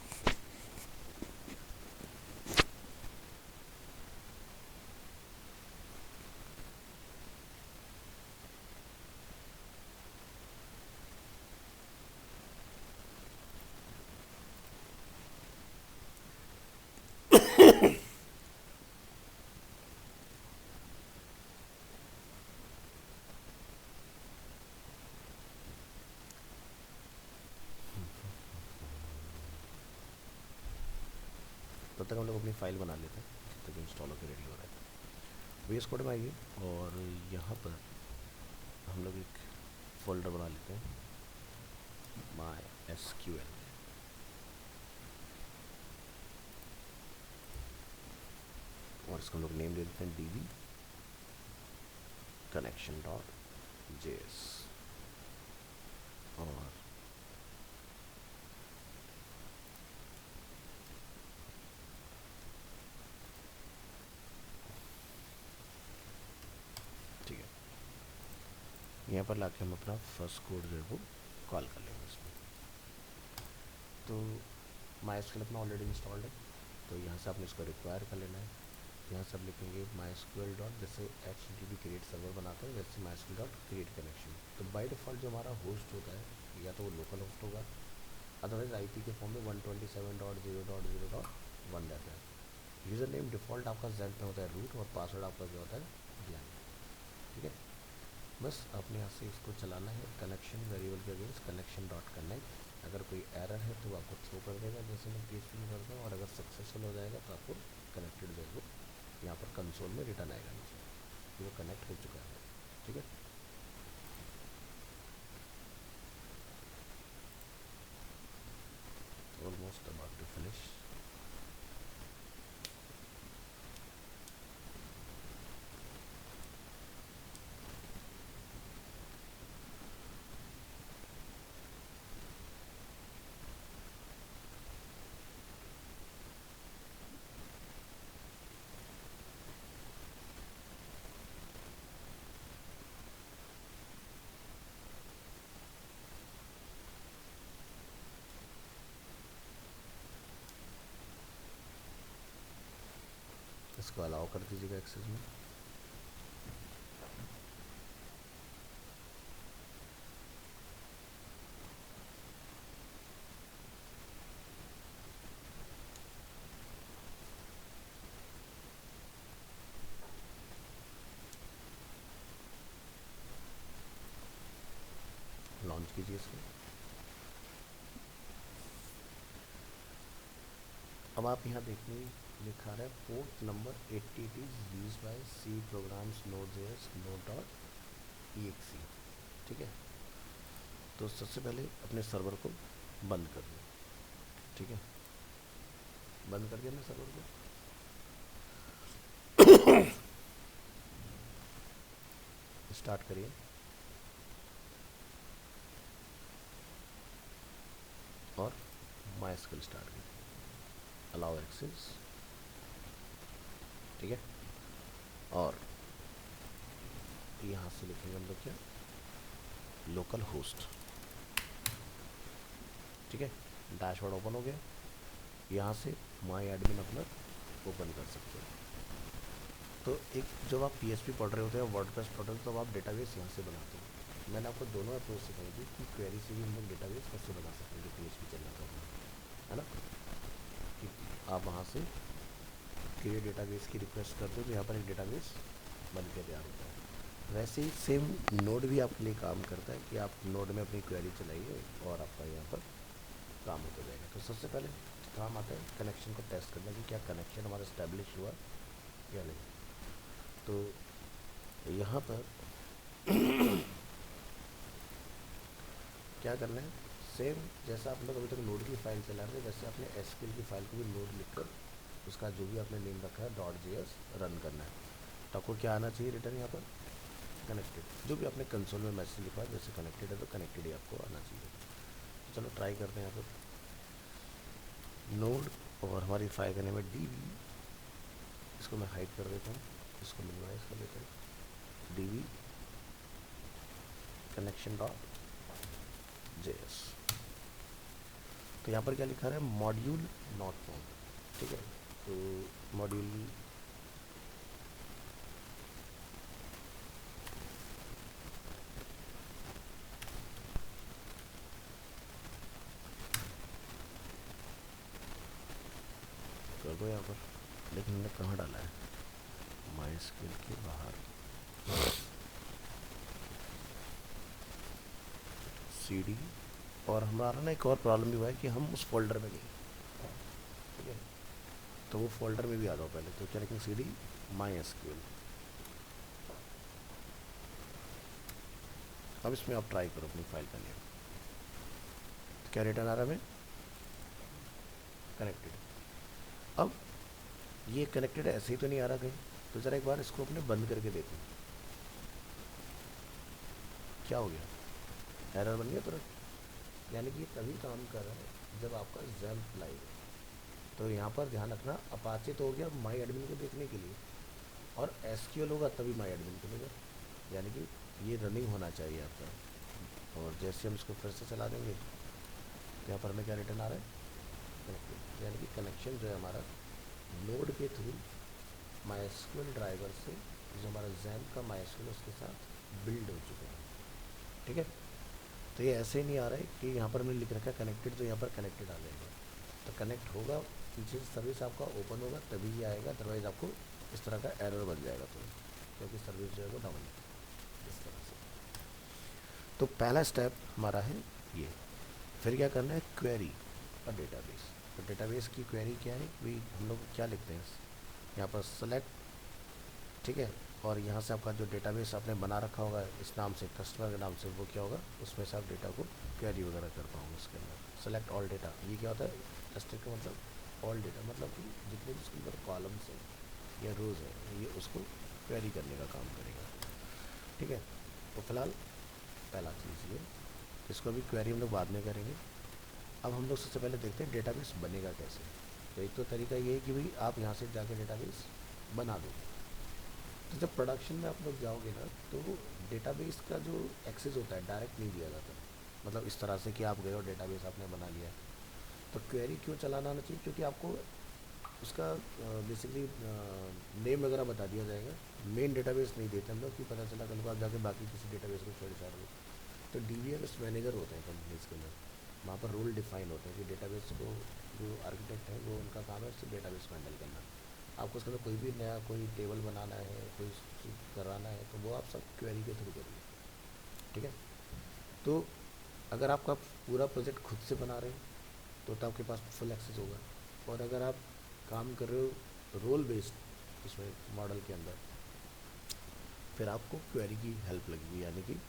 S1: तब तक हम लोग अपनी फ़ाइल बना लेते हैं, जब तक इंस्टॉल होकर रेडी हो रहा है. VS कोड में आइए, और यहाँ पर हम लोग एक फोल्डर बना लेते हैं माई एस क्यू एल, और इसको हम लोग नेम दे देते हैं D B connection dot J S. और ठीक है, यहाँ पर लाके हम अपना फर्स्ट कोड जो है वो कॉल कर लेंगे इसमें। तो माई एस क्यू एल अपना ऑलरेडी इंस्टॉल्ड है, तो यहाँ से आपने इसको रिक्वायर कर लेना है। यहाँ से आप लिखेंगे my S Q L dot, जैसे H T T create server बनाते हैं वैसे my S Q L dot create connection. तो बाई डिफ़ॉल्ट जो हमारा होस्ट होता है या तो वो लोकल होस्ट होगा, अदरवाइज आईपी के फॉर्म में 127.0.0.1 रहता है। यूज़र नेम डिफ़ॉल्ट आपका जेड में होता है रूट, और पासवर्ड आपका जो होता है ब्लैंक। ठीक है, बस अपने यहाँ से इसको चलाना है कनेक्शन वेरिएबल के अगेंस्ट कनेक्शन डॉट कनेक्ट। अगर कोई एरर है तो आपको थ्रो कर देगा जैसे मैं पीएचपी में करता हूँ, और अगर सक्सेसफुल हो जाएगा तो आपको कनेक्टेड जो है वो यहाँ पर कंसोल में रिटर्न आएगा नीचे कि वो कनेक्ट हो चुका है। ठीक है, ऑलमोस्ट अबाउट टू फिनिश। इसको अलाउ कर दीजिएगा एक्सेस में। लॉन्च कीजिए इसको। अब आप यहाँ देखिए लिखा रहा है port number 80 it is use by C programs node JS node dot E X E. ठीक है, तो सबसे पहले अपने सर्वर को बंद कर दो। ठीक है, बंद कर दिया अपने सर्वर को। स्टार्ट करिए, और माई एसक्यूएल स्टार्ट करिए, अलाउ एक्सेस। ठीक है, और यहाँ से लिखेंगे हम लोग क्या, लोकल होस्ट। ठीक है, डैशबोर्ड ओपन हो गया। यहाँ से माई एडमिन अपना ओपन कर सकते हैं। तो एक जब आप पीएचपी पढ़ रहे होते हैं वर्डप्रेस पढ़ रहे होते हैं, तो आप डेटाबेस यहाँ से बनाते हैं। मैंने आपको दोनों अप्रोच सिखाई थी कि क्वेरी से भी हम लोग डेटाबेस कैसे बना सकते हैं जो पीएचपी चल रहा था, है ना, कि आप वहाँ से क्रिएट डेटाबेस की रिक्वेस्ट करते हो तो यहाँ पर एक डेटाबेस बन के तैयार होता है। वैसे ही सेम नोड भी आपके लिए काम करता है कि आप नोड में अपनी क्वेरी चलाइए और आपका यहाँ पर काम होता जाएगा। तो सबसे पहले काम आता है कनेक्शन को टेस्ट करना कि क्या कनेक्शन हमारा इस्टेब्लिश हुआ या नहीं। तो यहाँ पर क्या करना है, सेम जैसा आप लोग अभी तक नोड की फाइल चला रहे हैं वैसे अपने एसक्यूएल की फाइल को भी नोड लिखकर उसका जो भी आपने नेम रखा है डॉट जेएस रन करना है। तो आपको क्या आना चाहिए रिटर्न यहाँ पर, कनेक्टेड। जो भी आपने कंसोल में मैसेज लिखा है जैसे कनेक्टेड है तो कनेक्टेड ही आपको आना चाहिए। तो चलो ट्राई करते हैं यहाँ पर नोड, और हमारी फाइल का नेम है डी बी। इसको मैं हाइड कर देता हूँ, इसको मिनिमाइज कर देता हूँ, D B connection dot JS. तो यहाँ पर क्या लिखा है, मॉड्यूल नॉट फाउंड। ठीक है, तो मॉड्यूल कर दो यहाँ पर, लेकिन हमने कहाँ डाला है, माई स्किल के बाहर सीडी। और हमारा ना एक और प्रॉब्लम भी हुआ है कि हम उस फोल्डर में नहीं, ठीक है, तो वो फोल्डर में भी आ जाओ पहले। तो क्या लिखेंगे, सीडी माई एसक्यूएल। अब इसमें आप ट्राई करो अपनी फाइल का नेम, क्या रिटर्न आ रहा है? कनेक्टेड। अब ये कनेक्टेड ऐसे ही तो नहीं आ रहा कहीं, तो ज़रा एक बार इसको अपने बंद करके देखो क्या हो गया, एरर बन गया तुरंत। यानी कि ये तभी काम कर रहा है जब आपका ज़ैम्प लाइव है। तो यहाँ पर ध्यान रखना, अपाचे तो हो गया माई एडमिन को देखने के लिए, और एसक्यूएल होगा तभी माई एडमिन खुलेगा, यानी कि ये रनिंग होना चाहिए आपका। और जैसे हम इसको फिर से चला देंगे तो यहाँ पर हमें क्या रिटर्न आ रहा है? कनेक्टेड। यानी कि कनेक्शन जो है हमारा नोड के थ्रू माइस्क्यूएल ड्राइवर से जो हमारा जैम्प का माइस्क्यूएल उसके साथ बिल्ड हो चुका है। ठीक है, तो ये ऐसे नहीं आ रहा है कि यहाँ पर हमने लिख रखा है कनेक्टेड, तो यहाँ पर कनेक्टेड आ जाएगा। तो कनेक्ट होगा, पीछे से सर्विस आपका ओपन होगा तभी ये आएगा, अदरवाइज़ आपको इस तरह का एरर बन जाएगा, तो क्योंकि सर्विस जो है वो डाउन है इस तरह से। तो पहला स्टेप हमारा है ये। फिर क्या करना है? क्वेरी और डेटाबेस। तो डेटाबेस की क्वेरी क्या है भाई, हम लोग क्या लिखते हैं यहाँ पर सेलेक्ट, ठीक है, और यहाँ से आपका जो डेटाबेस आपने बना रखा होगा इस नाम से, कस्टमर के नाम से, वो क्या होगा, उसमें से आप डेटा को क्वेरी वगैरह कर पाओगे उसके अंदर। सेलेक्ट ऑल डेटा, ये क्या होता है? रेस्ट्रिक्ट का मतलब ऑल डेटा, मतलब कि जितने भी उसके अंदर कॉलम्स हैं या रोज़ है, ये उसको क्वेरी करने का काम करेगा। ठीक है, तो फिलहाल पहला चीज़ ये, इसको भी क्वेरी हम लोग बाद में करेंगे। अब हम लोग सबसे पहले देखते हैं डेटाबेस बनेगा कैसे। तो एक तो तरीका ये है कि भाई आप यहाँ से जाके डेटाबेस बना दो। तो जब प्रोडक्शन में आप लोग जाओगे ना, तो डेटाबेस का जो एक्सेस होता है डायरेक्ट नहीं दिया जाता, मतलब इस तरह से कि आप गए और डेटाबेस आपने बना लिया। तो क्वेरी क्यों चलाना आना चाहिए? क्योंकि आपको उसका बेसिकली नेम वगैरह बता दिया जाएगा। मेन डेटाबेस नहीं देते हम लोग कि पता चला कल को आप जाके बाकी किसी डेटाबेस को छोड़ जा रहे हो। तो डीबीएमएस मैनेजर होते हैं कंपनीज के अंदर, वहाँ पर रोल डिफाइन होते हैं कि डेटाबेस को जो आर्किटेक्ट है वो उनका काम है सिर्फ डेटाबेस को हैंडल करना। आपको उसके अंदर कोई भी नया कोई टेबल बनाना है, कोई चीज़ कराना है, तो वो आप सब क्वेरी के थ्रू करिए। ठीक है, तो अगर आपका पूरा प्रोजेक्ट खुद से बना रहे हैं तो आपके पास फुल एक्सेस होगा, और अगर आप काम कर रहे हो रोल बेस्ड उसमें मॉडल के अंदर, फिर आपको क्वेरी की हेल्प लगेगी। यानी कि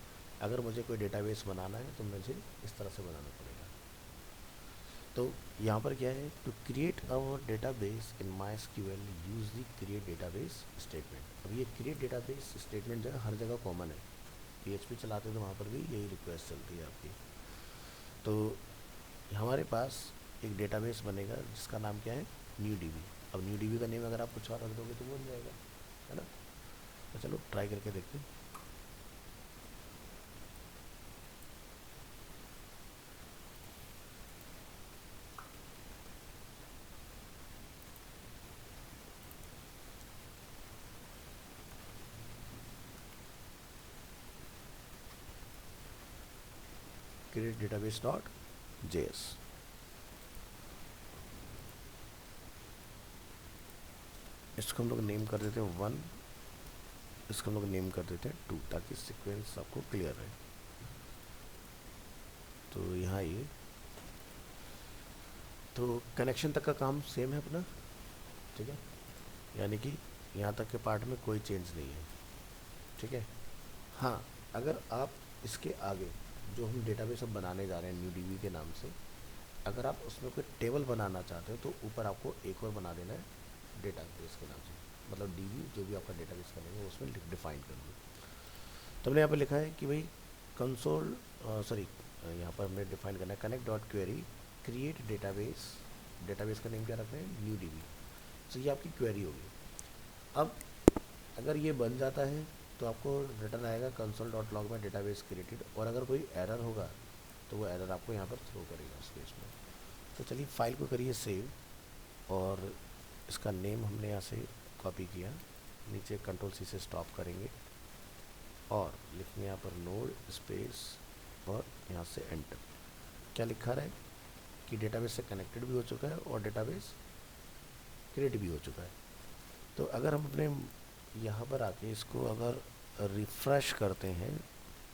S1: अगर मुझे कोई डेटाबेस बनाना है तो मुझे इस तरह से बनाना पड़ेगा। तो यहाँ पर क्या है, to create our database in MySQL use the create database statement. अब ये क्रिएट डेटाबेस स्टेटमेंट जो है हर जगह कॉमन है, PHP चलाते हैं तो वहाँ पर भी यही रिक्वेस्ट चलती है आपकी। तो हमारे पास एक डेटाबेस बनेगा जिसका नाम क्या है, न्यू DB। अब न्यू DB का नेम अगर आप कुछ और रख दोगे तो वो बन जाएगा, है ना। तो चलो ट्राई करके देखते हैं। Create database dot JS। इसको हम लोग नेम कर देते हैं 1, इसको हम लोग नेम कर देते हैं 2, ताकि सीक्वेंस आपको क्लियर रहे। तो यहाँ ये तो कनेक्शन तक का काम सेम है अपना, ठीक है, यानी कि यहाँ तक के पार्ट में कोई चेंज नहीं है। ठीक है, हाँ, अगर आप इसके आगे जो हम डेटाबेस अब बनाने जा रहे हैं न्यू DB के नाम से, अगर आप उसमें कोई टेबल बनाना चाहते हो तो ऊपर आपको एक और बना देना है डेटाबेस के नाम से, मतलब DB जो भी आपका डेटाबेस बनेगा उसमें डिफाइन कर दो। तो हमने यहाँ पर लिखा है कि भाई कंसोल सॉरी यहाँ पर हमने डिफाइन करना है connect dot query create database, database का नेम क्या रख रहे हैं, न्यू DB। तो ये आपकी क्वेरी होगी। अब अगर ये बन जाता है तो आपको रिटर्न आएगा कंसोल डॉट लॉग में डेटाबेस क्रिएटेड, और अगर कोई एरर होगा तो वो एरर आपको यहाँ पर थ्रो करेगा उस केस में। तो चलिए फाइल को करिए सेव, और इसका नेम हमने यहाँ से कॉपी किया, नीचे कंट्रोल-C से स्टॉप करेंगे और लिखेंगे यहाँ पर नोड स्पेस और यहाँ से एंटर। क्या लिखा रहा है कि डेटाबेस से कनेक्टेड भी हो चुका है और डेटाबेस क्रिएट भी हो चुका है। तो अगर हम अपने यहाँ पर आके इसको अगर रिफ़्रेश करते हैं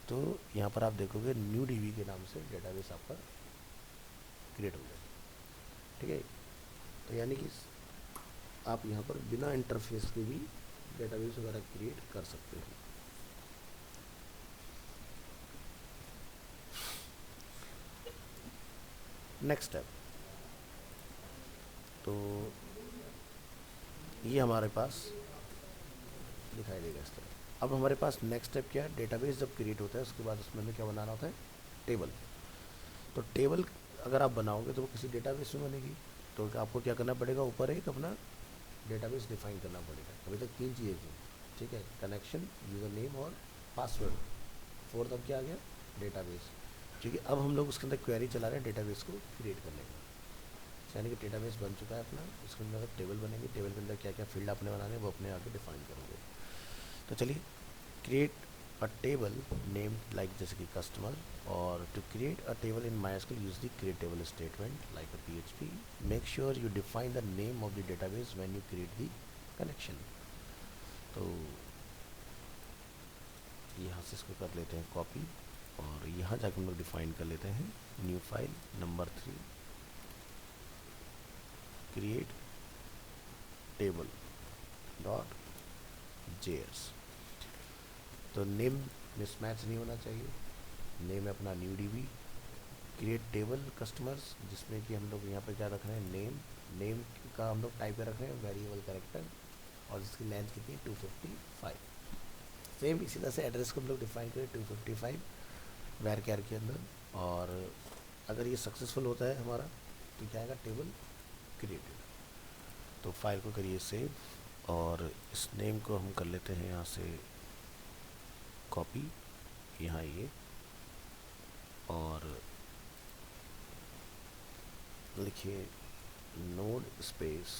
S1: तो यहाँ पर आप देखोगे न्यू DB के नाम से डेटाबेस आपका क्रिएट हो गया। ठीक है, तो यानी कि आप यहाँ पर बिना इंटरफेस के भी डेटाबेस वगैरह क्रिएट कर सकते हैं। नेक्स्ट स्टेप, तो ये हमारे पास दिखाई देगा इस तरह। अब हमारे पास नेक्स्ट स्टेप क्या है, डेटाबेस जब क्रिएट होता है उसके बाद उसमें हमें क्या बनाना होता है, टेबल। तो टेबल अगर आप बनाओगे तो वो किसी डेटाबेस में बनेगी, तो आपको क्या करना पड़ेगा, ऊपर एक अपना डेटाबेस डिफाइन करना पड़ेगा। अभी तक 3 चीज़ें थी, ठीक है, कनेक्शन, यूज़र नेम और पासवर्ड। फोर्थ अब क्या आ गया, डेटाबेस। क्योंकि अब हम लोग उसके अंदर क्वेरी चला रहे हैं डेटाबेस को क्रिएट करने का, यानी कि डेटाबेस बन चुका है अपना, उसके अंदर टेबल बनेंगे, टेबल के अंदर क्या क्या फील्ड आपने बनाने वो अपने आगे डिफाइन करोगे। तो चलिए, create a table name like जैसे कि कस्टमर, और to create a table in MySQL use the create table statement like a PHP, make sure you define the name of the database when you create the connection. तो यहाँ से इसको कर लेते हैं कॉपी, और यहाँ जाकर हम लोग डिफाइन कर लेते हैं new file number 3 create table dot JS. तो नेम मिसमैच नहीं होना चाहिए, नेम है अपना new DB, create table customers, जिसमें कि हम लोग यहाँ पे क्या रख रहे हैं, नेम, नेम का हम लोग टाइप पे रख रहे हैं वेरिएबल कैरेक्टर, और जिसकी लेंथ कितनी है 255। सेम इसी तरह से एड्रेस को हम लोग डिफाइन करें 255 वैर कैर के अंदर, और अगर ये सक्सेसफुल होता है हमारा तो क्या आएगा, टेबल क्रिएटेड। तो फाइल को करिए सेव, और इस नेम को हम कर लेते हैं यहाँ से कॉपी, यहाँ ये, और लिखिए नोड स्पेस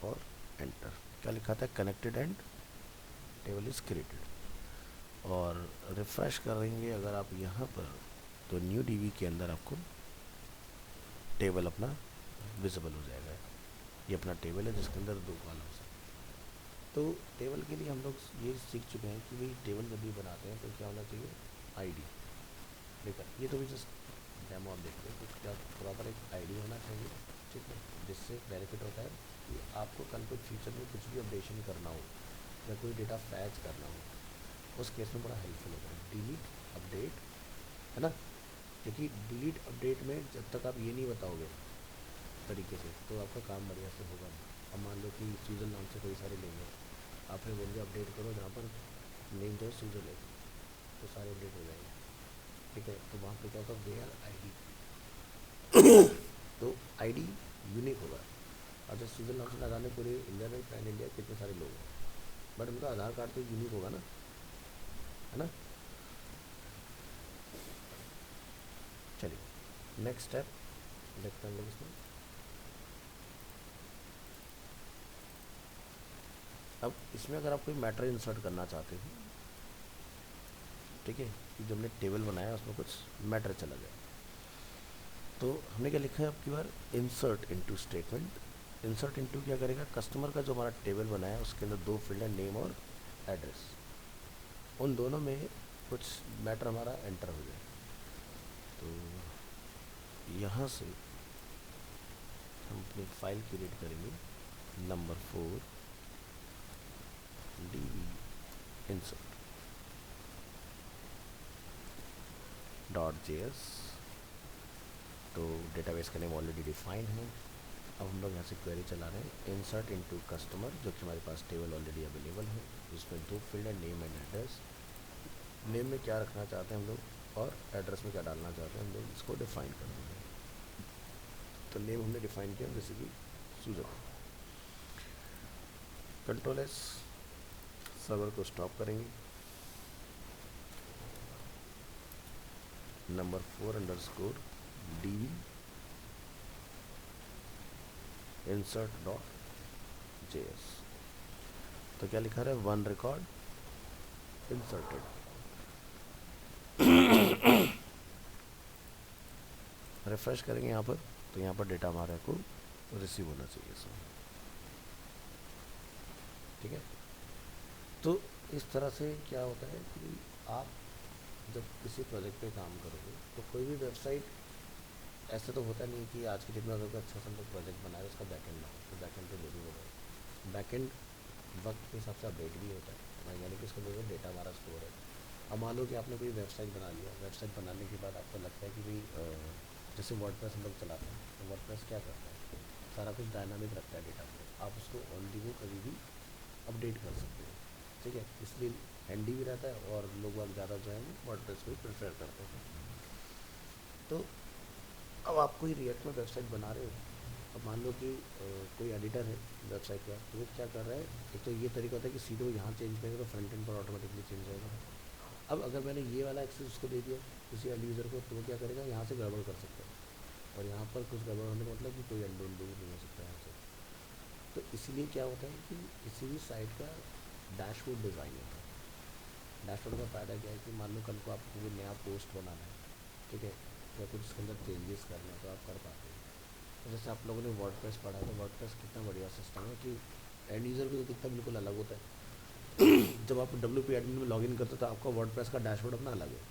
S1: और एंटर। क्या लिखा था, connected and table is created. और रिफ्रेश करेंगे अगर आप यहाँ पर, तो न्यू DB के अंदर आपको टेबल अपना विजिबल हो जाएगा। ये अपना टेबल है जिसके अंदर 2 कॉलम्स हैं। तो टेबल के लिए हम लोग ये सीख चुके हैं कि भाई टेबल जब भी बनाते हैं तो क्या होना चाहिए, ID। देखा, ये तो भी जस्ट डेमो आप देख रहे हैं, तो क्या प्रॉपर एक ID होना चाहिए, ठीक है, जिससे बेनिफिट होता है कि आपको कल को फ्यूचर में कुछ भी अपडेशन करना हो या कोई डेटा फैच करना हो, उस केस में बड़ा हेल्पफुल होता है। डिलीट अपडेट, है ना, क्योंकि डिलीट अपडेट में जब तक आप ये नहीं बताओगे तरीके से तो आपका काम बढ़िया से होगा नहीं। अब मान लो कि सूजन नाम से कोई सारे लेंगे, आपने बोल दिया अपडेट करो, जहाँ पर नेम जो है सूजन है, तो सारे अपडेट हो जाएंगे, ठीक है। तो वहाँ पे क्या होगा, वेयर ID, तो ID यूनिक होगा। अच्छा, सूजन नाम से ना जाने पूरे इंडिया में, पैन इंडिया कितने सारे लोग हैं, बट उनका आधार कार्ड तो यूनिक होगा ना, है ना। चलिए नेक्स्ट स्टेप देखते हैं हम लोग इसमें। अब इसमें अगर आप कोई मैटर इंसर्ट करना चाहते हो, ठीक है, कि जो हमने टेबल बनाया उसमें कुछ मैटर चला गया, तो हमने क्या लिखा है अब की बार, insert into statement. Insert into क्या करेगा, कस्टमर का जो हमारा टेबल बनाया है उसके अंदर 2 फील्ड है, नेम और एड्रेस, उन दोनों में कुछ मैटर हमारा एंटर हो जाए। तो यहाँ से हम अपनी फाइल क्रिएट करेंगे, नंबर 4 DB इंसर्ट .js। तो डेटाबेस का नेम ऑलरेडी डिफाइन है। अब हम लोग यहाँ से क्वेरी चला रहे हैं, इंसर्ट इनटू कस्टमर, जो कि हमारे पास टेबल ऑलरेडी अवेलेबल है, जिसमें 2 फील्ड है, नेम एंड एड्रेस। नेम में क्या रखना चाहते हैं हम लोग, और एड्रेस में क्या डालना चाहते हैं हम लोग, इसको डिफाइन कर देंगे। तो नेम हमने डिफाइन किया जैसे कि सूजन। Ctrl+S, सर्वर को स्टॉप करेंगे, number 4 underscore DB insert .js। तो क्या लिखा रहा है, 1 रिकॉर्ड इंसर्टेड। रिफ्रेश करेंगे यहाँ पर, तो यहाँ पर डेटा हमारे को रिसीव होना चाहिए इसमें, ठीक है। तो इस तरह से क्या होता है कि आप जब किसी प्रोजेक्ट पे काम करोगे तो कोई भी वेबसाइट, ऐसा तो होता नहीं कि आज की डेट में अगर कोई अच्छा सा हम लोग प्रोजेक्ट बनाए उसका बैकएंड ना हो, तो बैकएंड तो जरूर होगा। बैकएंड वक्त के हिसाब से अपडेट भी होता है, यानी कि उसका जो है डेटा हमारा स्टोर है। अब मान लो कि आपने कोई वेबसाइट बना लिया, वेबसाइट बनाने के बाद आपको लगता है कि भाई जैसे वर्डप्रेस हम लोग चलाते हैं, तो वर्डप्रेस क्या करता है, सारा कुछ डायनामिक रखता है डेटा को, आप उसको ऑन दी गो कभी भी अपडेट कर सकते हो, ठीक है, इसलिए हैंडी भी रहता है और लोग अब ज़्यादा जो है वो वर्डप्रेस को ही प्रेफर करते हैं। तो अब आप कोई रिएक्ट में वेबसाइट बना रहे हो, अब मान लो कि कोई एडिटर है वेबसाइट का, तो वो क्या कर रहा है, एक तो ये तरीका होता है कि सीधे वो यहाँ चेंज करेंगे तो फ्रंट एंड पर ऑटोमेटिकली चेंज होगा। अब अगर मैंने ये वाला एक्सेस उसको दे दिया किसी एंड यूज़र को, तो वो क्या करेगा, यहाँ से गड़बड़ कर सकता है, और यहाँ पर कुछ गड़बड़ होने का मतलब कि कोई अंडू नहीं हो सकता यहाँ से। तो इसलिए क्या होता है कि किसी भी साइट का डैशबोर्ड डिज़ाइन होता है। डैशबोर्ड का फ़ायदा क्या है कि मान लो कल को आपको कोई नया पोस्ट बनाना है, ठीक है, या कुछ उसके अंदर चेंजेस करना है, तो आप कर पाते हैं। तो जैसे आप लोगों ने वर्डप्रेस पढ़ा है, तो वर्डप्रेस कितना बढ़िया सिस्टम है कि एंड यूज़र को तो दिखता बिल्कुल अलग होता है। जब आप WP एडमिन में लॉगिन करते हो तो आपका वर्डप्रेस का डैशबोर्ड अपना अलग है,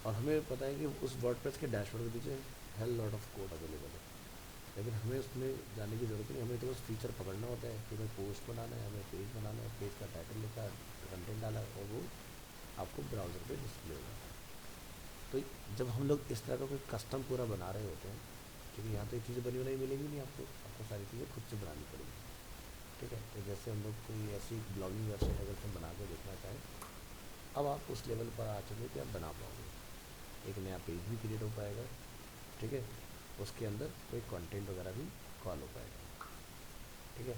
S1: और हमें पता है कि उस वर्डप्रेस के डैशबोर्ड के पीछे hell lot of code available है, लेकिन हमें उसमें जाने की ज़रूरत नहीं, हमें तो बस फीचर पकड़ना होता है कि हमें पोस्ट बनाना है, हमें पेज बनाना है, पेज का टाइटल लिखा है, कंटेंट डाला है, और वो आपको ब्राउज़र पे डिस्प्ले होगा। तो जब हम लोग इस तरह का कोई कस्टम पूरा बना रहे होते हैं, क्योंकि यहाँ तो ये चीज़ें बनी बनाई मिलेंगी नहीं आपको, आपको सारी चीज़ें खुद से बनानी पड़ेगी, ठीक है। तो जैसे हम लोग कोई ऐसी ब्लॉगिंग वेबसाइट अगर हम बना के देखना चाहें, अब आप उस लेवल पर आ चुके कि आप बना पाओगे, एक नया पेज भी क्रिएट हो पाएगा, ठीक है, उसके अंदर कोई कंटेंट वगैरह भी कॉल हो पाएगा, ठीक है,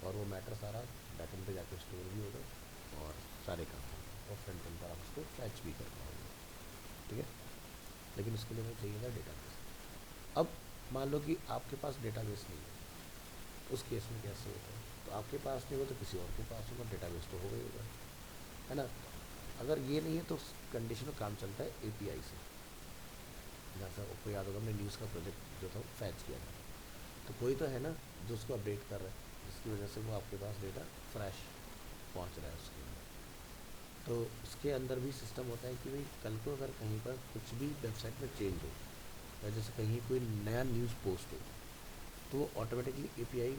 S1: और वो मैटर सारा बैकएंड पे जाकर स्टोर भी होगा और सारे काम होंगे, और फ्रंट एंड पर आप उसको फैच भी कर पाओगे, ठीक है। लेकिन उसके लिए हमें चाहिए था डेटाबेस। अब मान लो कि आपके पास डेटाबेस नहीं है, उस केस में कैसे होता है, तो आपके पास नहीं होगा तो किसी और के पास होगा, डेटाबेस तो होगा ही होगा, है ना। अगर ये नहीं है तो कंडीशन में काम चलता है API से। जैसा आपको याद होगा हमने न्यूज़ का प्रोजेक्ट जो था वो फैच किया था, तो कोई तो है ना जो उसको अपडेट कर रहा है, जिसकी वजह से वो आपके पास डेटा फ्रेश पहुंच रहा है उसके अंदर। तो उसके अंदर भी सिस्टम होता है कि भाई कल को अगर कहीं पर कुछ भी वेबसाइट में चेंज हो, या जैसे कहीं कोई नया न्यूज़ पोस्ट हो, तो वो ऑटोमेटिकली API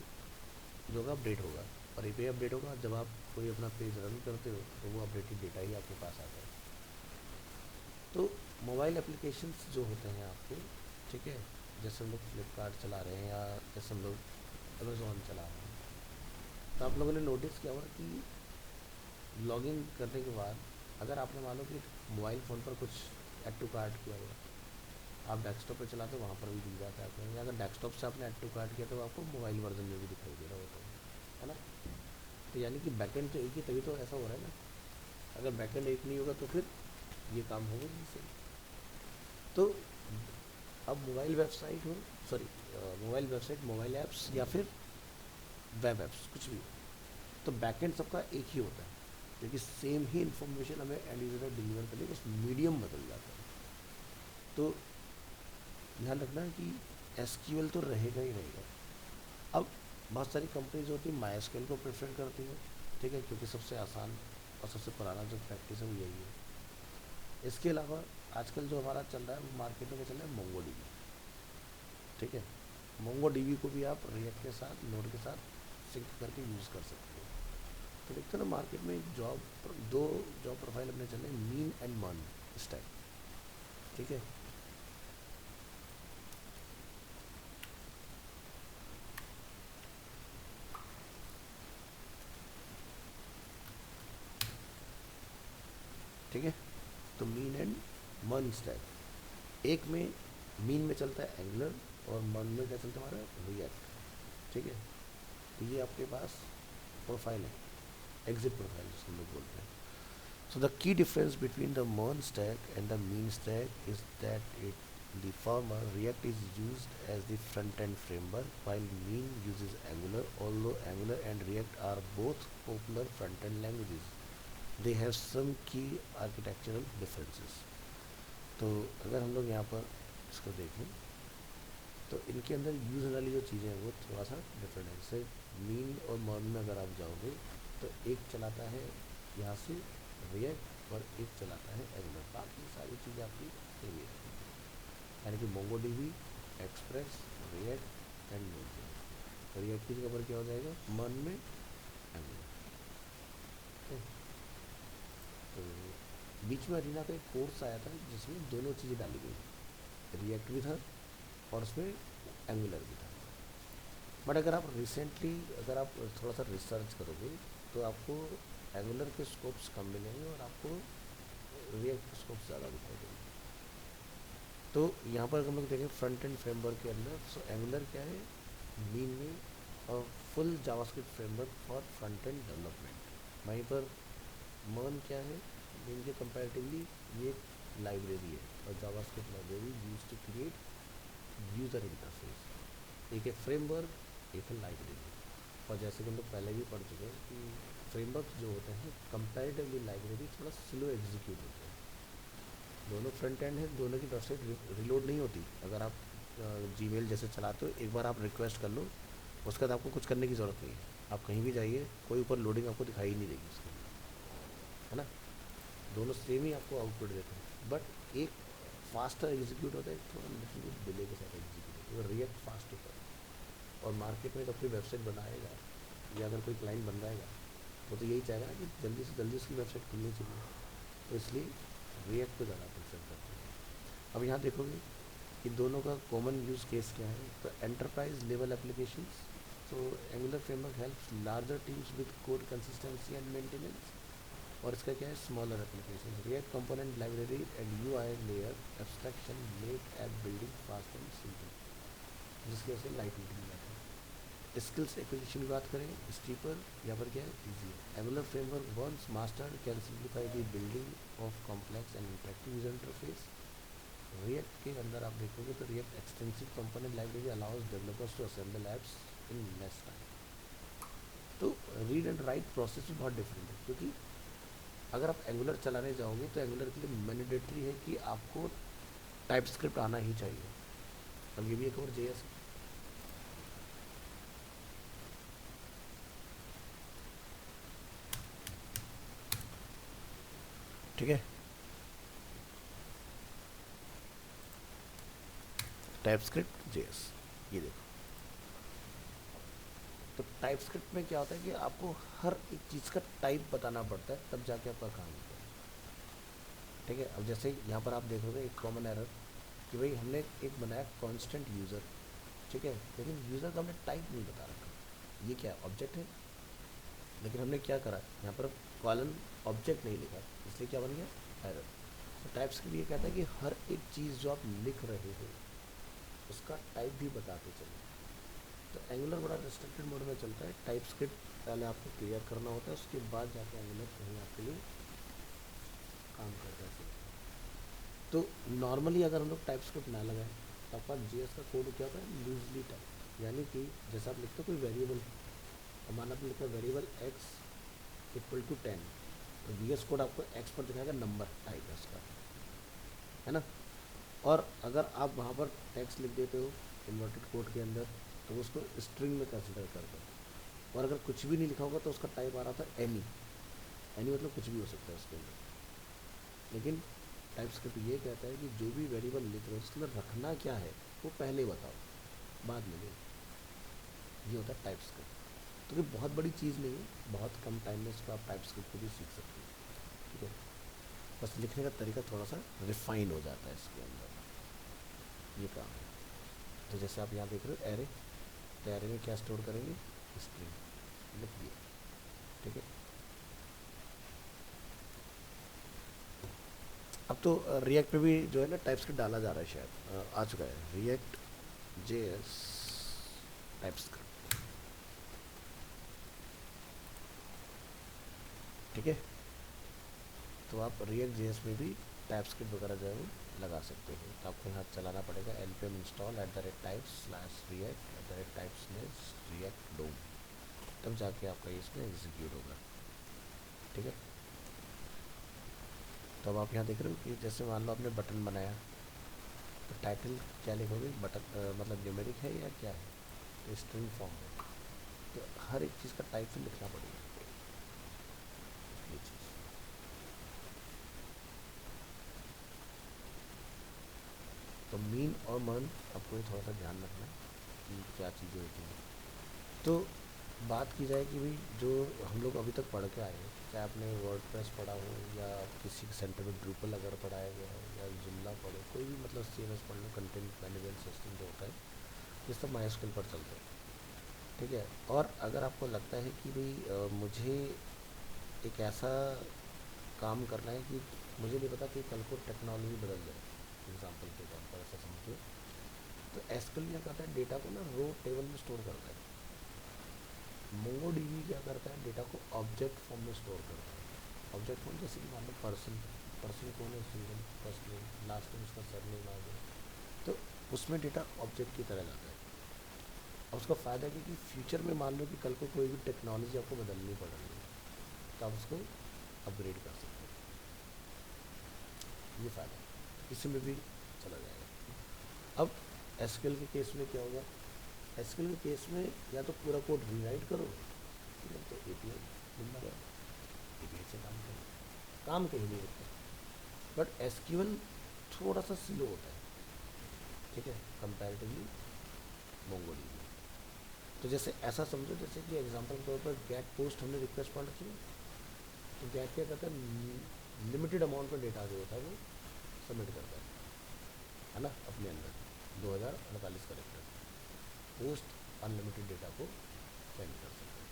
S1: जो होगा अपडेट होगा, और API अपडेट होगा जब आप कोई अपना पेज रन करते हो, तो वो अपडेटेड डेटा ही आपके पास आता है। तो मोबाइल एप्लीकेशंस जो होते हैं आपके, ठीक है, जैसे हम लोग फ्लिपकार्ट चला रहे हैं या जैसे हम लोग अमेज़ोन चला रहे हैं, तो आप लोगों ने नोटिस किया होगा कि लॉगिन करने के बाद अगर आपने मान लो कि मोबाइल फ़ोन पर कुछ ऐड टू कार्ट किया हुआ, आप डेस्कटॉप पे चलाते हो वहाँ पर भी दिख जाता है आपको, या अगर डेस्कटॉप से आपने ऐड टू कार्ट किया तो आपको मोबाइल वर्जन में भी दिखाई दे रहा होता है ना। तो यानी कि बैकएंड तो एक ही, तभी तो ऐसा हो रहा है ना। अगर बैकएंड एक नहीं होगा तो फिर ये काम होगा नहीं सही। तो अब मोबाइल वेबसाइट हो, sorry, mobile website, mobile apps या फिर वेब ऐप्स कुछ भी, तो बैकएंड सबका एक ही होता है, क्योंकि सेम ही इन्फॉर्मेशन हमें एंड यूज़र तक डिलीवर करने का, बस मीडियम बदल जाता है। तो ध्यान रखना है कि SQL तो रहेगा ही रहेगा। अब बहुत सारी कंपनीज होती है MySQL को प्रेफर करती है, ठीक है, क्योंकि सबसे आसान और सबसे पुराना जो प्रैक्टिस है वो यही है। इसके अलावा आजकल जो हमारा चल रहा है वो मार्केट में चल रहा है MongoDB, ठीक है। MongoDB को भी आप रिएक्ट के साथ, नोड के साथ सिंक करके यूज़ कर सकते हो। तो देखते हो ना मार्केट में दो जॉब प्रोफाइल अपने चल रहे हैं, मीन एंड मन स्टैक, ठीक है। ठीक है, तो मीन एंड मन स्टैक, एक में मीन में चलता है एंगुलर और मन में क्या चलता है हमारा रिएक्ट, ठीक है। तो ये आपके पास प्रोफाइल है, एग्जिट प्रोफाइल जिसको हम लोग बोलते हैं। So the key difference between the MERN stack and the mean stack is that the former React is used as the front-end framework, while mean uses Angular. Although Angular and React are both popular front-end languages, they have some key architectural differences. तो अगर हम लोग यहाँ पर इसको देखें तो इनके अंदर यूज़ वाली जो चीज़ें हैं वो थोड़ा सा डिफरेंट है। जैसे मीन और मर्न में अगर आप जाओगे तो एक चलाता है यहाँ से रिएक्ट और एक चलाता है एंगुलर, बाकी सारी चीज़ें आपकी सेम ही रहेंगी। यानी कि MongoDB, express, react and node. तो रिएक्ट की जगह पर क्या हो जाएगा, मर्न में एंगुलर। तो बीच में अरीना का एक कोर्स आया था जिसमें दोनों चीज़ें डाली गई, रिएक्ट भी था और उसमें एंगुलर भी था। बट अगर आप रिसेंटली अगर आप थोड़ा सा रिसर्च करोगे तो आपको एंगुलर के स्कोप्स कम मिलेंगे और आपको रिएक्ट के स्कोप्स ज़्यादा दिखाई देंगे। तो यहाँ पर हम लोग देखें फ्रंट एंड फ्रेमवर्क के अंदर, सो एंगुलर क्या है, मीनली और full JavaScript framework for front end development. वहीं पर मर्न क्या है, मीन के कंपैरेटिवली ये एक लाइब्रेरी है और JavaScript library use to create user interface. एक है फ्रेमवर्क, एक है लाइब्रेरी। और जैसे कि हम लोग पहले भी पढ़ चुके हैं कि फ्रेमवर्क जो होते हैं कंपैरेटिवली लाइब्रेरी थोड़ा स्लो एग्जीक्यूट होते हैं। दोनों फ्रंट एंड है, दोनों की वेबसाइट रिलोड नहीं होती। अगर आप जीमेल जैसे चलाते हो, एक बार आप रिक्वेस्ट कर लो, उसके बाद आपको कुछ करने की ज़रूरत नहीं है। आप कहीं भी जाइए, कोई ऊपर लोडिंग आपको दिखाई ही नहीं देगी उसके अंदर, है ना। दोनों सेम ही आपको आउटपुट देते हैं, बट एक फास्टर एग्जीक्यूट होता है, थोड़ा लिटिल बिट डिले के साथ एग्जीक्यूट होता है। रिएक्ट फास्ट होता है और मार्केट में जब कोई वेबसाइट बनाएगा या अगर कोई क्लाइंट बन जाएगा, वो तो यही चाहेगा कि जल्दी से जल्दी उसकी वेबसाइट खुलनी चाहिए, तो इसलिए रिएक्ट को ज़्यादा प्रेफर करते हैं। अब यहाँ देखोगे कि दोनों का कॉमन यूज़ केस क्या है, तो एंटरप्राइज लेवल एप्लीकेशंस। तो angular framework helps larger teams with code consistency and maintenance. और इसका क्या है, smaller application. React component library and UI layer abstraction make app building fast and simple, जिसकी वजह से लाइट वेटिंग जाता है। स्किल्स एक्विजिशन की बात करें, स्टीपर, यहाँ पर क्या है, ईजी है। Angular framework once mastered can simplify the building of complex and interactive user interface. React के अंदर आप देखोगे तो React extensive component library allows developers to assemble apps in less time. तो रीड एंड राइट प्रोसेस भी बहुत different है, क्योंकि अगर आप एंगुलर चलाने जाओगे तो एंगुलर के लिए मैंडेटरी है कि आपको टाइप स्क्रिप्ट आना ही चाहिए। अब ये भी एक और जेएस, ठीक है। टाइप स्क्रिप्ट जेएस, ये देखो। तो टाइप स्क्रिप्ट में क्या होता है कि आपको हर एक चीज़ का टाइप बताना पड़ता है, तब जाके आपका काम होता है, ठीक है। अब जैसे यहाँ पर आप देखोगे एक कॉमन एरर कि भाई हमने एक बनाया कांस्टेंट यूज़र, ठीक है, लेकिन यूज़र का हमने टाइप नहीं बता रखा। ये क्या ऑब्जेक्ट है, लेकिन हमने क्या करा, यहाँ पर कॉलन ऑब्जेक्ट नहीं लिखा, इसलिए क्या बन गया, एरर। तो टाइप स्क्रिप्ट ये कहता है कि हर एक चीज़ जो आप लिख रहे हो उसका टाइप भी बताते चलो। तो एंगुलर बड़ा रिस्ट्रिक्टेड मोड में चलता है। टाइप स्क्रिप्ट पहले आपको क्लियर करना होता है, उसके बाद जाके एंगुलर कहीं आपके लिए काम करता है। तो नॉर्मली अगर हम लोग टाइप स्क्रिप्ट ना लगाएं तो आपका जीएस का कोड क्या होता है, लूजली टाइप। यानी कि जैसे आप लिखते हो कोई वेरिएबल, और मान आप लिखो वेरिएबल एक्स इक्वल टू 10, तो जीएस कोड आपको एक्स पर दिखाएगा, नंबर टाइप है उसका, है ना। और अगर आप वहाँ पर टेक्स्ट लिख देते हो इन्वर्टेड कोड के अंदर, तो उसको स्ट्रिंग में कंसिडर करते हो। और अगर कुछ भी नहीं लिखा होगा तो उसका टाइप आ रहा था एनी। एनी मतलब कुछ भी हो सकता है उसके अंदर। लेकिन टाइप स्क्रिप्ट ये कहता है कि जो भी वेरिएबल लिख रहे हो उसके अंदर रखना क्या है वो पहले बताओ, बाद में नहीं। ये होता है टाइप स्क्रिप्ट। तो ये बहुत बड़ी चीज़ नहीं है, बहुत कम टाइम में इसको आप टाइप स्क्रिप्ट को भी सीख सकते हो, ठीक है। बस लिखने का तरीका थोड़ा सा रिफाइन हो जाता है इसके अंदर, ये काम है। तो जैसे आप यहाँ देख रहे हो एरे, तो एरे में क्या स्टोर करेंगे, स्ट्रिंग लिख दिया, ठीक है। अब तो रिएक्ट पे भी जो है ना टाइप स्क्रिप्ट डाला जा रहा है, शायद आ चुका है रिएक्ट जेएस टाइप स्क्रिप्ट, ठीक है। तो आप रिएक्ट जेएस में भी टाइप स्क्रिप्ट वगैरह जो है वो लगा सकते हो। तो आपको यहाँ चलाना पड़ेगा npm install @types/react डोम, तब जाके आपका इसमें एग्जीक्यूट होगा, ठीक है। तो अब आप यहाँ देख रहे हो कि जैसे मान लो आपने बटन बनाया, तो टाइटल क्या लिखोगे, बटन मतलब न्यूमेरिक है या क्या है, तो स्ट्रिंग फॉर्म है। तो हर एक चीज़ का टाइप फिर लिखना पड़ेगा, ये चीज़। तो मीन और मर्न आपको ये थोड़ा सा ध्यान रखना है कि क्या चीज़ें होती हैं। तो बात की जाए कि भाई जो हम लोग अभी तक पढ़ के आए हैं, चाहे आपने वर्डप्रेस पढ़ा हो या किसी के सेंटर में ड्रूपल अगर पढ़ाया गया है या जुमला पढ़ो, कोई भी मतलब CMS पढ़ लो, कंटेंट मैनेजमेंट सिस्टम जो होता है, ये सब MySQL पर चलते हैं। ठीक है। और अगर आपको लगता है कि भाई मुझे एक ऐसा काम करना है कि मुझे नहीं पता कि कल को टेक्नोलॉजी बदल जाए, एग्जाम्पल के तौर पर ऐसा समझिए, तो एसक्यूएल क्या करता है, डेटा को ना रो टेबल में स्टोर करता है। मोंगोडीबी क्या करता है, डेटा को ऑब्जेक्ट फॉर्म में स्टोर करता है। ऑब्जेक्ट फॉर्म जैसे कि मान लो पर्सन, पर्सन कौन है, single, first name, last name, उसका सरनेम आ गया, तो उसमें डेटा ऑब्जेक्ट की तरह जाता है। और उसका फ़ायदा है कि फ्यूचर में मान लो कि कल को कोई भी टेक्नोलॉजी आपको बदलनी पड़ रही है, तो आप उसको अपग्रेड कर सकते हैं। ये फ़ायदा है, इसमें भी चला जाएगा। अब एसक्यूएल के केस में क्या होगा, एसक्यूएल के केस में या तो पूरा कोड रीराइट करो, या तो एपीआई जिंदाबाद, एपीआई से काम करो, काम कहीं नहीं होता। बट एसक्यूएल थोड़ा सा स्लो होता है, ठीक है, कंपैरेटिवली मोंगोडीबी। तो जैसे ऐसा समझो जैसे कि एग्जांपल के तौर पर गेट पोस्ट हमने रिक्वेस्ट पढ़ रखी है, तो गेट क्या करता है, लिमिटेड अमाउंट में डेटा जो होता है वो सबमिट करता है ना, अपने अंदर 2048 करेक्टर। पोस्ट अनलिमिटेड डेटा को सेंड कर सकते हैं।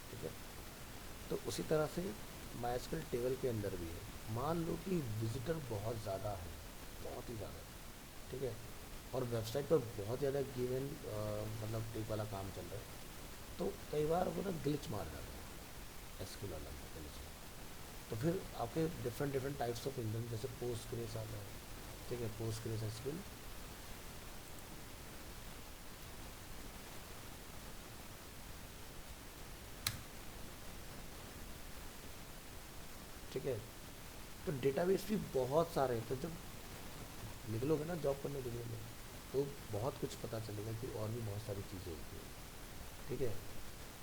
S1: ठीक है। तो उसी तरह से MySQL टेबल के अंदर भी है। मान लो कि विजिटर बहुत ज़्यादा है, बहुत ही ज़्यादा, ठीक है, और वेबसाइट पर बहुत ज़्यादा गिवन मतलब टेक वाला काम चल रहा है, तो कई बार वो ना ग्लिच मार जाता है एसक्यूएल वाला ग्लिच। तो फिर आपके different different types of engine, जैसे पोस्टग्रेस आता है, ठीक है, पोस्टग्रेस एसक्यूएल, ठीक है। तो डेटाबेस भी बहुत सारे हैं, तो जब निकलोगे ना जॉब करने दुनिया में, तो बहुत कुछ पता चलेगा कि और भी बहुत सारी चीज़ें होती हैं। ठीक है।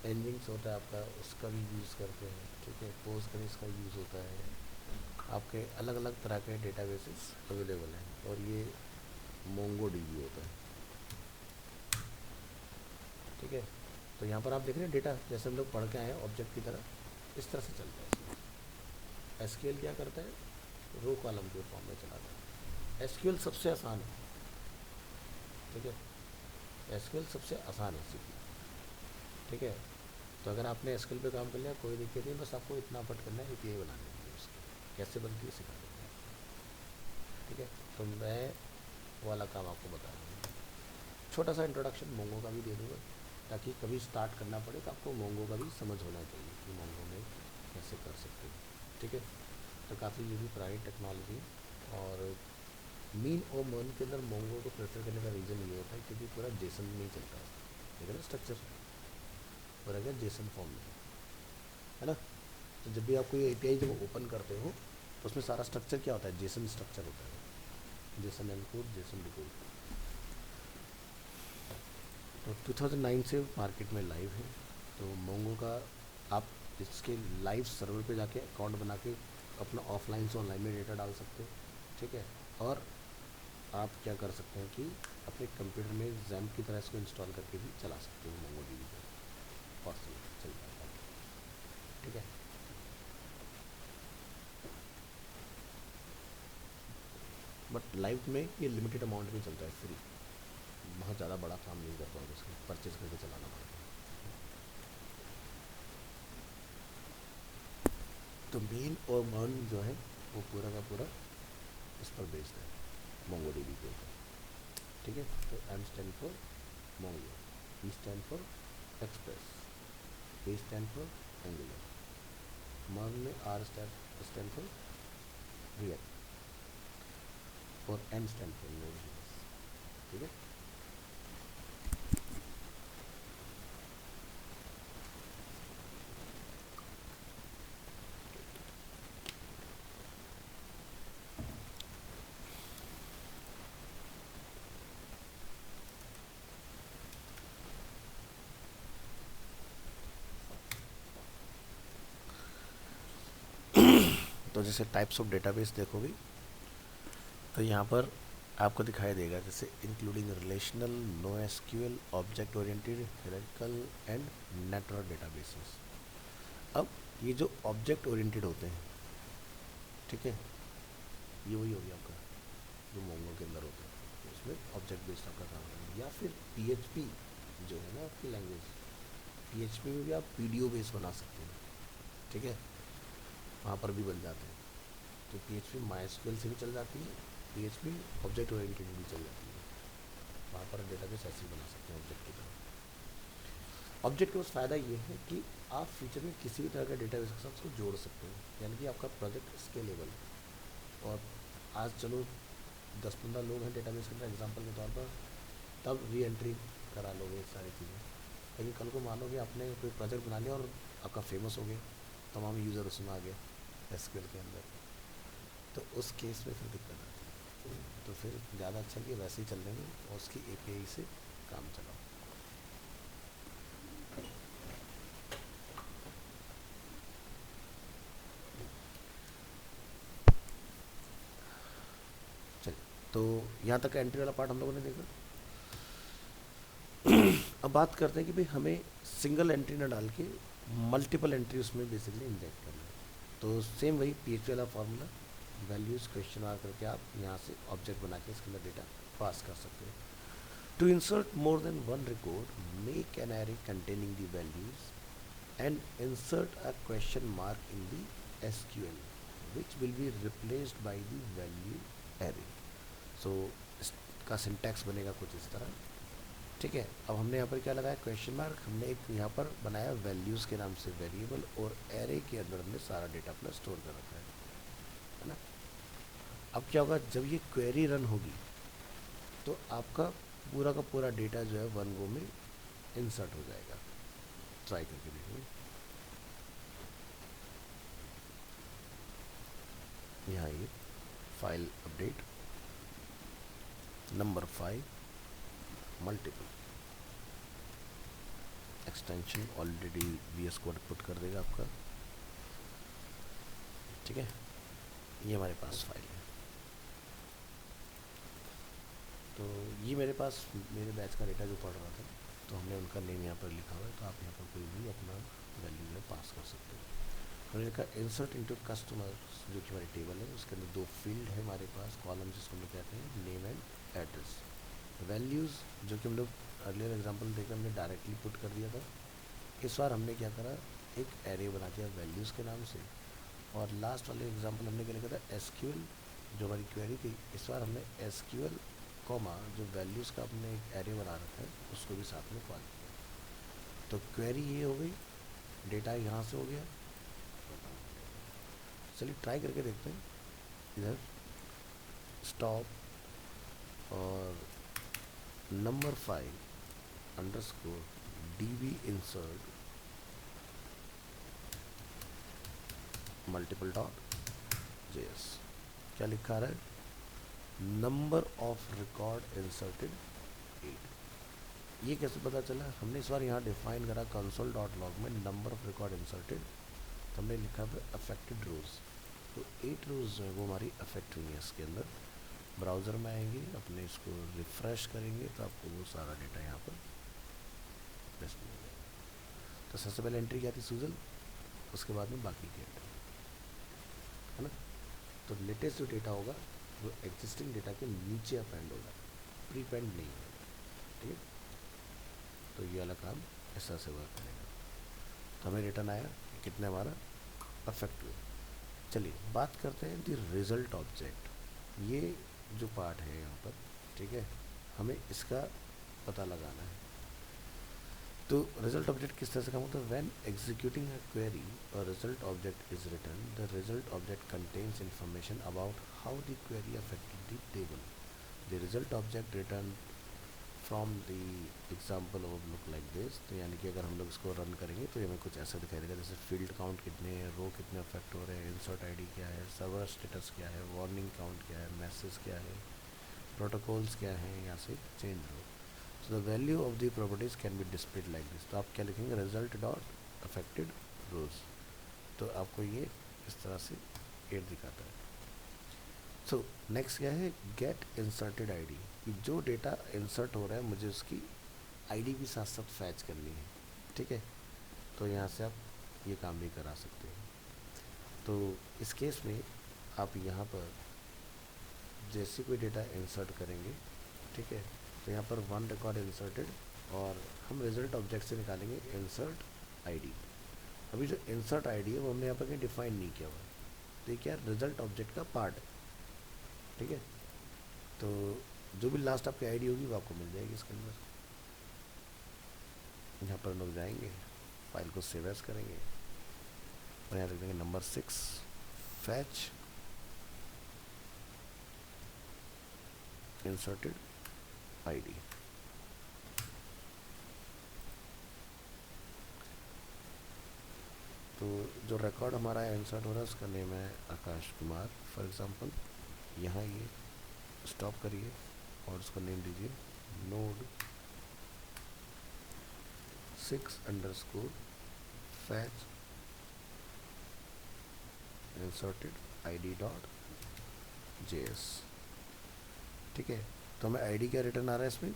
S1: एनजिंग्स होता है आपका, उसका भी यूज़ करते हैं। ठीक है। पोस्टग्रेस का यूज़ होता है। आपके अलग अलग तरह के डेटाबेसेस अवेलेबल हैं, और ये मोंगोडीबी होता है। ठीक है। तो यहाँ पर आप देख रहे हैं डेटा जैसे हम लोग पढ़ के आए हैं ऑब्जेक्ट की तरह, इस तरह से चलता है। एसक्यूएल क्या करता है, रो कॉलम के फॉर्म में चलाता है। एसक्यूएल सबसे आसान है। ठीक है। एसक्यूएल सबसे आसान है सीखना। ठीक है। तो अगर आपने एसक्यूएल पे काम कर लिया, कोई दिक्कत नहीं, बस आपको इतना पट करना है एपीआई बनाने के लिए, उसकी कैसे बनती है सिखा देते हैं। ठीक है। तो मैं वाला काम आपको बता रहा हूँ, छोटा सा इंट्रोडक्शन मोंगो का भी दे दूँगा, ताकि कभी स्टार्ट करना पड़े तो आपको मोंगो का भी समझ होना चाहिए कि मोंगो में कैसे कर सकते हैं। ठीक है। तो काफ़ी ये भी पुरानी टेक्नोलॉजी है, और मीन और मर्न के अंदर मोंगो को प्रेफर करने का रीज़न ये होता है क्योंकि पूरा जेसन में ही चलता है, ठीक है ना, स्ट्रक्चर पूरा क्या जेसन फॉर्म में है ना। तो जब भी आप कोई एपीआई जब ओपन करते हो, तो उसमें सारा स्ट्रक्चर क्या होता है, जेसन स्ट्रक्चर होता है, जेसन एनकोड, जेसन डिकोड। तो 2009 से मार्केट में लाइव है। तो मोंगो का आप इसके लाइव सर्वर पे जाके अकाउंट बना के अपना ऑफलाइन से ऑनलाइन में डेटा डाल सकते हो। ठीक है। और आप क्या कर सकते हैं कि अपने कंप्यूटर में जैम्प की तरह इसको इंस्टॉल करके भी चला सकते हो मोंगो डीबी को, पॉसिबल चल जाता है। ठीक है। बट लाइव में ये लिमिटेड अमाउंट में चलता है, फ्री, बहुत ज़्यादा बड़ा काम नहीं कर पाओगे, उसको परचेज करके चलाना पड़ता है। तो मेन और मर्न जो है वो पूरा का पूरा इस पर बेस्ड है, मोंगो डीबी के ऊपर। ठीक है। तो M stand for Mongo, E stand for Express, A stand for Angular, MERN में आर स्टैंड फॉर रिएक्ट, और एन स्टैंड फॉर नोड। ठीक है। तो जैसे टाइप्स ऑफ डेटाबेस देखोगे, तो यहाँ पर आपको दिखाई देगा जैसे including relational, no SQL, object oriented, hierarchical and network databases. अब ये जो ऑब्जेक्ट ओरिएंटेड होते हैं, ठीक है, ये वही हो गया आपका जो मोंगो के अंदर होता है, तो उसमें ऑब्जेक्ट बेस्ड आपका काम है। या फिर पीएचपी जो है ना आपकी लैंग्वेज, पीएचपी में भी आप पीडीओ बेस बना सकते हैं, ठीक है, वहाँ पर भी बन जाते हैं। तो पीएचपी माइस्क्यूएल से भी चल जाती है, पीएचपी ऑब्जेक्ट ओरिएंटेड भी चल जाती है, वहाँ पर डेटाबेस ऐसे ही बना सकते हैं ऑब्जेक्ट की तरह। ऑब्जेक्ट का बस फ़ायदा ये है कि आप फ्यूचर में किसी भी तरह का डेटाबेस के साथ उसको जोड़ सकते हैं, यानी कि आपका प्रोजेक्ट स्केलेबल। और आज चलो 10-15 लोग हैं डेटाबेस के अंदर एग्जांपल के तौर पर, तब री एंट्री करा लोगे सारी चीज़ें। लेकिन कल को मान लो कि आपने कोई प्रोजेक्ट बना लिया और आपका फेमस हो गया, तमाम यूज़र उसमें आ गया एसक्यूएल के अंदर, तो उस केस में फिर दिक्कत आती है। तो फिर ज़्यादा अच्छा कि वैसे ही चल देंगे और उसकी एपीआई से काम चलाओ। चलिए, तो यहाँ तक एंट्री वाला पार्ट हम लोगों ने देखा। अब बात करते हैं कि भाई हमें सिंगल एंट्री ना डाल के मल्टीपल एंट्री उसमें बेसिकली इंजेक्ट करना है। तो सेम वही पीएचपी वाला फार्मूला, वैल्यूज़ क्वेश्चन मार्क करके आप यहाँ से ऑब्जेक्ट बना के इसके अंदर डेटा पास कर सकते हैं। To insert more than one record, make an array containing the values and insert a question mark in the SQL which will be replaced by the value array। so इसका syntax बनेगा कुछ इस तरह, ठीक है। अब हमने यहाँ पर क्या लगाया, क्वेश्चन मार्क, हमने एक यहाँ पर बनाया वैल्यूज़ के नाम से वेरिएबल, और एरे के अंदर हमने सारा डेटा अपना स्टोर कर रखा है ना। अब क्या होगा, जब ये क्वेरी रन होगी तो आपका पूरा का पूरा डेटा जो है वन गो में इंसर्ट हो जाएगा। ट्राई करके देखिए, यहाँ ये file update number 5 multiple extension already VS code put कर देगा आपका, ठीक है। ये हमारे पास फाइल है। तो ये मेरे पास मेरे बैच का डेटा जो पढ़ रहा था, तो हमने उनका नेम यहाँ पर लिखा हुआ है, तो आप यहाँ पर कोई भी अपना वैल्यू जो है पास कर सकते हो। हमने लिखा इंसर्ट इनटू कस्टमर, जो कि हमारी टेबल है, उसके अंदर दो फील्ड है हमारे पास, कॉलम जिसको हम लोग कहते हैं नेम एंड एड्रेस। वैल्यूज़ जो कि हम लोग अर्लियर एग्जांपल देकर हमने डायरेक्टली पुट कर दिया था, इस बार हमने क्या करा, एक एरे बना दिया वैल्यूज़ के नाम से। और लास्ट वाले एग्जांपल हमने क्या लिखा था, एसक्यूएल जो हमारी क्वेरी थी, इस बार हमने एसक्यूएल कॉमा जो वैल्यूज़ का हमने एक एरे बना रखा है उसको भी साथ में कॉल किया। तो क्वेरी ये हो गई, डेटा यहाँ से हो गया। चलिए ट्राई करके देखते हैं, इधर स्टॉप और number 5 underscore db insert multiple dot js। क्या लिखा रहा है, नंबर ऑफ रिकॉर्ड इंसर्टेड 8। ये कैसे पता चला, हमने इस बार यहाँ डिफाइन करा कंसोल डॉट लॉग में नंबर ऑफ रिकॉर्ड इंसर्टेड, तो हमने लिखा था अफेक्टेड रोज। तो 8 रोज जो है वो हमारी अफेक्ट हुई है इसके अंदर। ब्राउज़र में आएंगे, अपने इसको रिफ़्रेश करेंगे तो आपको वो सारा डेटा यहाँ पर बेस्ट मिल जाएगा। तो सबसे पहले एंट्री क्या थी, सूजन, उसके बाद में बाकी की एंट्री, है ना। तो लेटेस्ट जो डेटा होगा वो एग्जिस्टिंग डेटा के नीचे अपेंड होगा, प्री पेंड नहीं होगा, ठीक है। तो ये वाला काम ऐसा से वर्क करेगा। तो हमें रिटर्न आया कितने हमारा अफेक्ट हुए। चलिए बात करते हैं दी रिजल्ट ऑब्जेक्ट। ये जो पार्ट है यहाँ पर, ठीक है, हमें इसका पता लगाना है। तो रिजल्ट ऑब्जेक्ट किस तरह से काम होता है, व्हेन एग्जीक्यूटिंग अ क्वेरी और result object is return, the result object contains information about how the query affected the table. The result object return from the example of look like this. तो यानी कि अगर हम लोग इसको run करेंगे तो हमें कुछ ऐसा दिखाई देगा, जैसे फील्ड काउंट कितने हैं, रो कितने अफेक्ट हो रहे हैं, इंसर्ट आईडी क्या है, सर्वर स्टेटस क्या है, वार्निंग काउंट क्या है, मैसेज क्या है, प्रोटोकॉल्स क्या हैं, यहाँ से चेंज हो। So the value of the properties can be displayed like this. तो आप क्या लिखेंगे, रिजल्ट डॉट अफेक्टेड रोज। तो आपको ये इस तरह से 8 दिखाता है। तो नेक्स्ट क्या है, गेट इंसर्टेड आईडी, कि जो डेटा इंसर्ट हो रहा है मुझे उसकी आईडी भी साथ साथ फैच करनी है, ठीक है। तो यहाँ से आप ये काम भी करा सकते हैं। तो इस केस में आप यहाँ पर जैसे कोई डेटा इंसर्ट करेंगे, ठीक है, तो यहाँ पर वन रिकॉर्ड इंसर्टेड, और हम रिजल्ट ऑब्जेक्ट से निकालेंगे इंसर्ट आईडी। अभी जो इंसर्ट आईडी है वो हमने यहाँ पर कहीं डिफाइन नहीं किया हुआ, तो ये क्या है, रिजल्ट ऑब्जेक्ट का पार्ट है, ठीक है। तो जो भी लास्ट आपकी आईडी होगी वो आपको मिल जाएगी इसके अंदर। यहाँ पर हम लोग जाएंगे, फाइल को सेव एज करेंगे और यहाँ लिख देंगे नंबर 6 फैच इंसर्टेड आईडी। तो जो रिकॉर्ड हमारा इंसर्ट हो रहा है उसका नेम है आकाश कुमार फॉर एग्जांपल। यहाँ ये स्टॉप करिए और उसका नेम दीजिए नोड 6_ fetch inserted id.js, ठीक है। तो हमें आईडी क्या रिटर्न आ रहा है इसमें,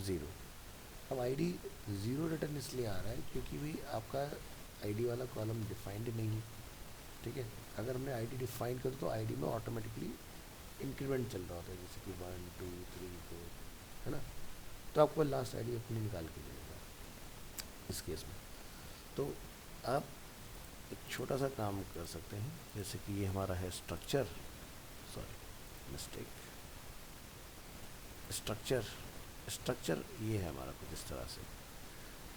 S1: 0। अब आईडी 0 रिटर्न इसलिए आ रहा है क्योंकि भाई आपका आईडी वाला कॉलम डिफाइंड नहीं है, ठीक है। अगर हमने आईडी डिफाइन कर तो आईडी में ऑटोमेटिकली इंक्रीमेंट चल रहा होता है, जैसे कि 1 2 3 4, है ना। तो आपको लास्ट आईडी अपनी निकाल के देगा इस केस में। तो आप एक छोटा सा काम कर सकते हैं, जैसे कि ये हमारा है स्ट्रक्चर, सॉरी मिस्टेक, स्ट्रक्चर ये है हमारा कुछ इस तरह से।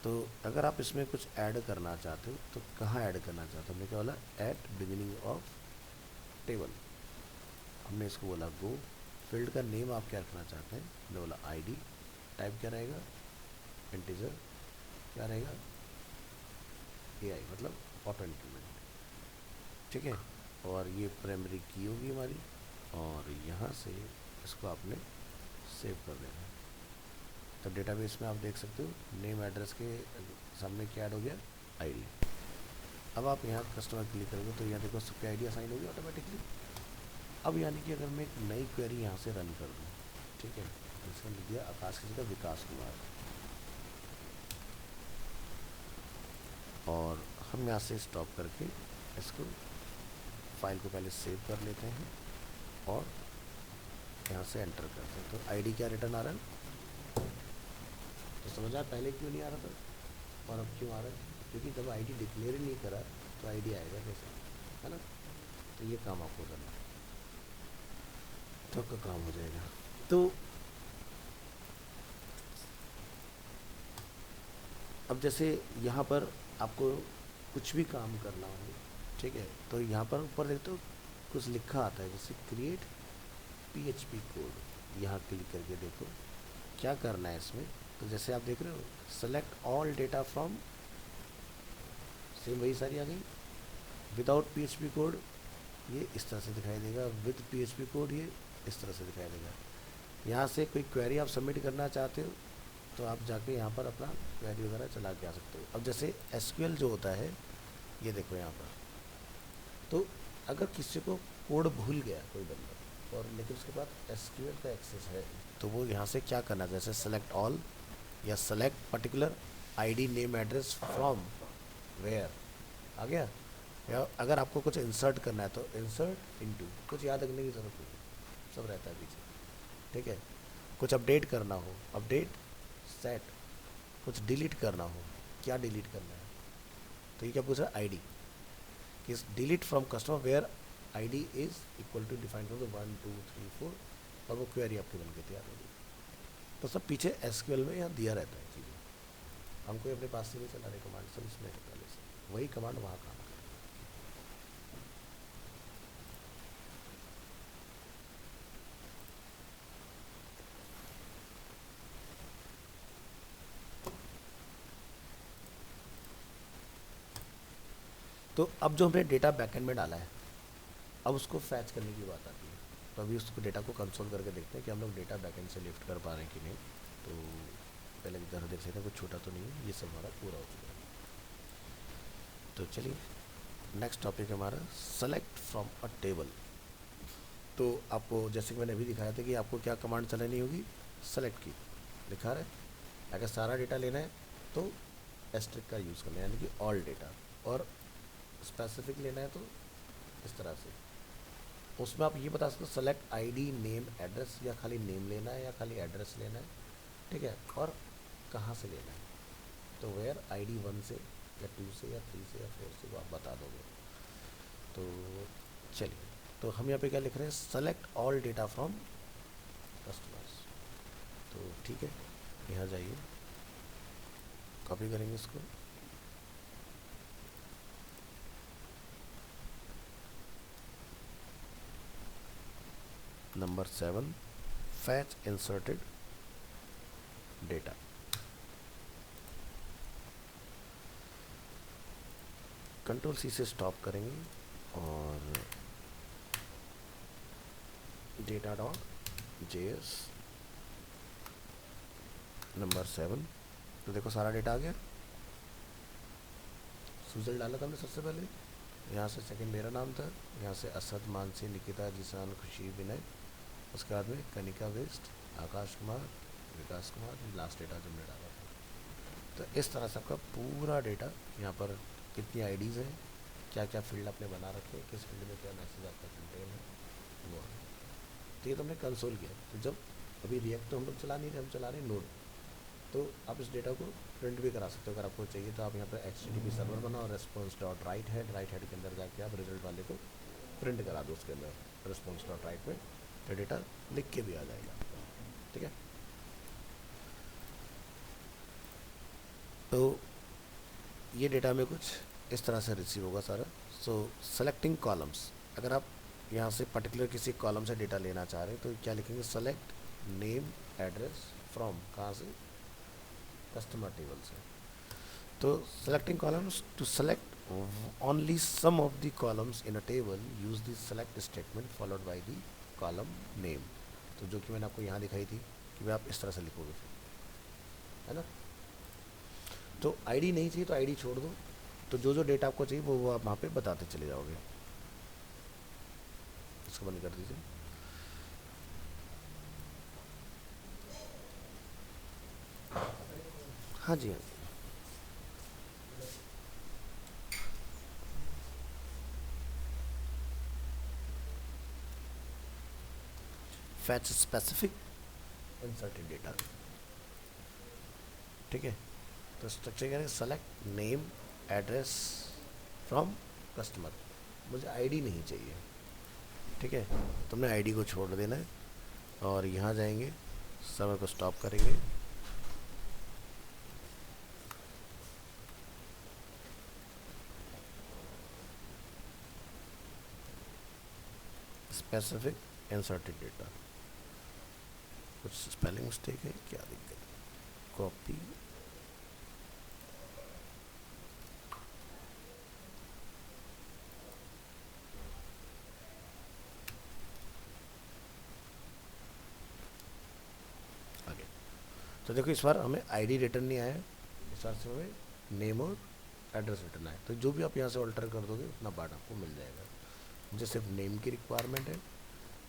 S1: तो अगर आप इसमें कुछ ऐड करना चाहते हो तो कहाँ ऐड करना चाहते हो, हमने क्या बोला, एट बिगिनिंग ऑफ टेबल, हमने इसको बोला गो। फील्ड का नेम आप क्या रखना चाहते हैं, हमने बोला आईडी, टाइप क्या रहेगा, इंटीजर, क्या रहेगा, AI मतलब ऑटो इंक्रीमेंट, ठीक है। और ये प्राइमरी की होगी हमारी, और यहाँ से इसको आपने सेव कर देना है। तो डेटाबेस में आप देख सकते हो नेम एड्रेस के सामने क्या ऐड हो गया, आईडी। अब आप यहाँ कस्टमर क्लिक करोगे तो यहाँ देखो सबकी आईडी असाइन होगी ऑटोमेटिकली। अब यानी कि अगर मैं एक नई क्वेरी यहाँ से रन कर दूँ, ठीक है, इसमें लिख दिया आकाश की जगह विकास कुमार, और हम यहाँ से स्टॉप करके इसको फाइल को पहले सेव कर लेते हैं और यहाँ से एंटर करते हैं। तो आईडी क्या रिटर्न आ रहा है, तो समझ आया पहले क्यों नहीं आ रहा था और अब क्यों आ रहा है, क्योंकि जब आईडी डिक्लेयर ही नहीं करा तो आईडी आएगा कैसे, है ना। तो ये काम आपको करना है तो आपका काम हो जाएगा। तो अब जैसे यहाँ पर आपको कुछ भी काम करना हो, ठीक है, तो यहाँ पर ऊपर देखते हो कुछ लिखा आता है जैसे क्रिएट PHP कोड, यहाँ क्लिक करके देखो क्या करना है इसमें। तो जैसे आप देख रहे हो select all data from, same वही सारी आ गई, विदाउट PHP कोड ये इस तरह से दिखाई देगा, विद PHP कोड ये इस तरह से दिखाई देगा। यहाँ से कोई क्वेरी आप सबमिट करना चाहते हो तो आप जाके यहाँ पर अपना क्वेरी वगैरह चला के आ सकते हो। अब जैसे SQL जो होता है ये देखो यहाँ पर, तो अगर किसी को कोड भूल गया कोई बंदा और लेकिन उसके बाद SQL का एक्सेस है तो वो यहाँ से क्या करना है, जैसे सेलेक्ट ऑल या select particular ID name address from where आ गया, या अगर आपको कुछ इंसर्ट करना है तो इंसर्ट इनटू, कुछ याद रखने की ज़रूरत नहीं, सब रहता है पीछे, ठीक है। कुछ अपडेट करना हो अपडेट सेट, कुछ डिलीट करना हो क्या डिलीट करना है, तो ये क्या पूछ रहा है आईडी, कि delete from customer where ID is equal to define from 1 2 3 4, और वो क्वेरी आपकी बन के तैयार होगी। तो सब पीछे SQL में यहाँ दिया रहता है चीज़ें, हम कोई अपने पास से नहीं चला रहे कमांड, सब इसमें है पहले से, वही कमांड वहाँ काम करे। तो अब जो हमने डेटा बैकएंड में डाला है अब उसको फैच करने की बात आती है। तो अभी उसको डेटा को कंसोल करके देखते हैं कि हम लोग डेटा बैकएंड से लिफ्ट कर पा रहे हैं कि नहीं। तो पहले इधर देख सकते हैं, कुछ छोटा तो नहीं है, ये सब हमारा पूरा हो चुका है। तो चलिए नेक्स्ट टॉपिक है हमारा सेलेक्ट फ्रॉम अ टेबल। तो आपको जैसे कि मैंने अभी दिखाया था कि आपको क्या कमांड चलानी होगी, सेलेक्ट की दिखा रहा है। अगर सारा डेटा लेना है तो एस्ट्रिक का यूज़ करना है, यानी कि ऑल डेटा, और स्पेसिफिक लेना है तो इस तरह से। उसमें आप ये बता सकते हो सेलेक्ट आईडी नेम एड्रेस, या खाली नेम लेना है या खाली एड्रेस लेना है, ठीक है, और कहाँ से लेना है। तो वेयर ID 1 से या 2 से या 3 से या 4 से वो आप बता दोगे। तो चलिए, तो हम यहाँ पे क्या लिख रहे हैं, select all data from customers. तो ठीक है, यहाँ जाइए, कॉपी करेंगे इसको, number 7 fetch inserted data. Control C से स्टॉप करेंगे और डेटा डॉट JS नंबर 7। तो देखो सारा डेटा आ गया, सुजल डाला था हमने सबसे पहले, यहाँ से सेकंड मेरा नाम था, यहाँ से असद, मानसी, निकिता, जिसान, खुशी, विनय, उसके बाद में कनिका, वेस्ट, आकाश कुमार, विकास कुमार, लास्ट डेटा जो हमने डाला था। तो इस तरह से आपका पूरा डेटा यहाँ पर, कितनी आईडीज़ हैं, क्या क्या फील्ड आपने बना रखे हैं, किस फील्ड में क्या मैसेज आपका कंटेन है, वो। तो ये तो हमने कंसोल किया। तो जब अभी रिएक्ट तो हम लोग चला नहीं रहे, हम चला रहे नोड, तो आप इस डेटा को प्रिंट भी करा सकते हो अगर आपको चाहिए। तो आप यहाँ पर HTTP सर्वर बनाओ, रेस्पॉन्स डॉट राइट हेड के अंदर जाके आप रिजल्ट वाले को प्रिंट करा दो उसके अंदर रेस्पॉन्स डॉट राइट में, तो डेटा लिख के भी आ जाएगा, ठीक है। तो ये डेटा में कुछ इस तरह से रिसीव होगा सारा। सो सेलेक्टिंग कॉलम्स, अगर आप यहाँ से पर्टिकुलर किसी कॉलम से डेटा लेना चाह रहे हैं तो क्या लिखेंगे, सेलेक्ट नेम एड्रेस फ्रॉम, कहाँ से, कस्टमर टेबल से। तो selecting columns, to select only some of the columns in a table use the select statement followed by the column name. तो जो कि मैंने आपको यहाँ दिखाई थी कि भाई आप इस तरह से लिखोगे, है ना। तो आईडी नहीं चाहिए तो आईडी छोड़ दो, तो जो जो डेटा आपको चाहिए वो आप वहाँ पे बताते चले जाओगे। इसको बंद कर दीजिए। हाँ जी, हाँ जी। फैच स्पेसिफिक इंसर्टेड डेटा, ठीक है। तो स्ट्रक्चर क्या है, select name address from customer, मुझे आईडी नहीं चाहिए, ठीक है। तुमने आईडी को छोड़ देना है और यहाँ जाएंगे, सर्वर को स्टॉप करेंगे, स्पेसिफिक इंसर्टेड डेटा। कुछ स्पेलिंग मिस्टेक है, क्या दिक्कत, कॉपी, आगे। तो देखो इस बार हमें आईडी रिटर्न नहीं आया है, इस बार से हमें नेम और एड्रेस रिटर्न आया। तो जो भी आप यहाँ से ऑल्टर कर दोगे उतना पार्ट आपको मिल जाएगा। मुझे सिर्फ नेम की रिक्वायरमेंट है,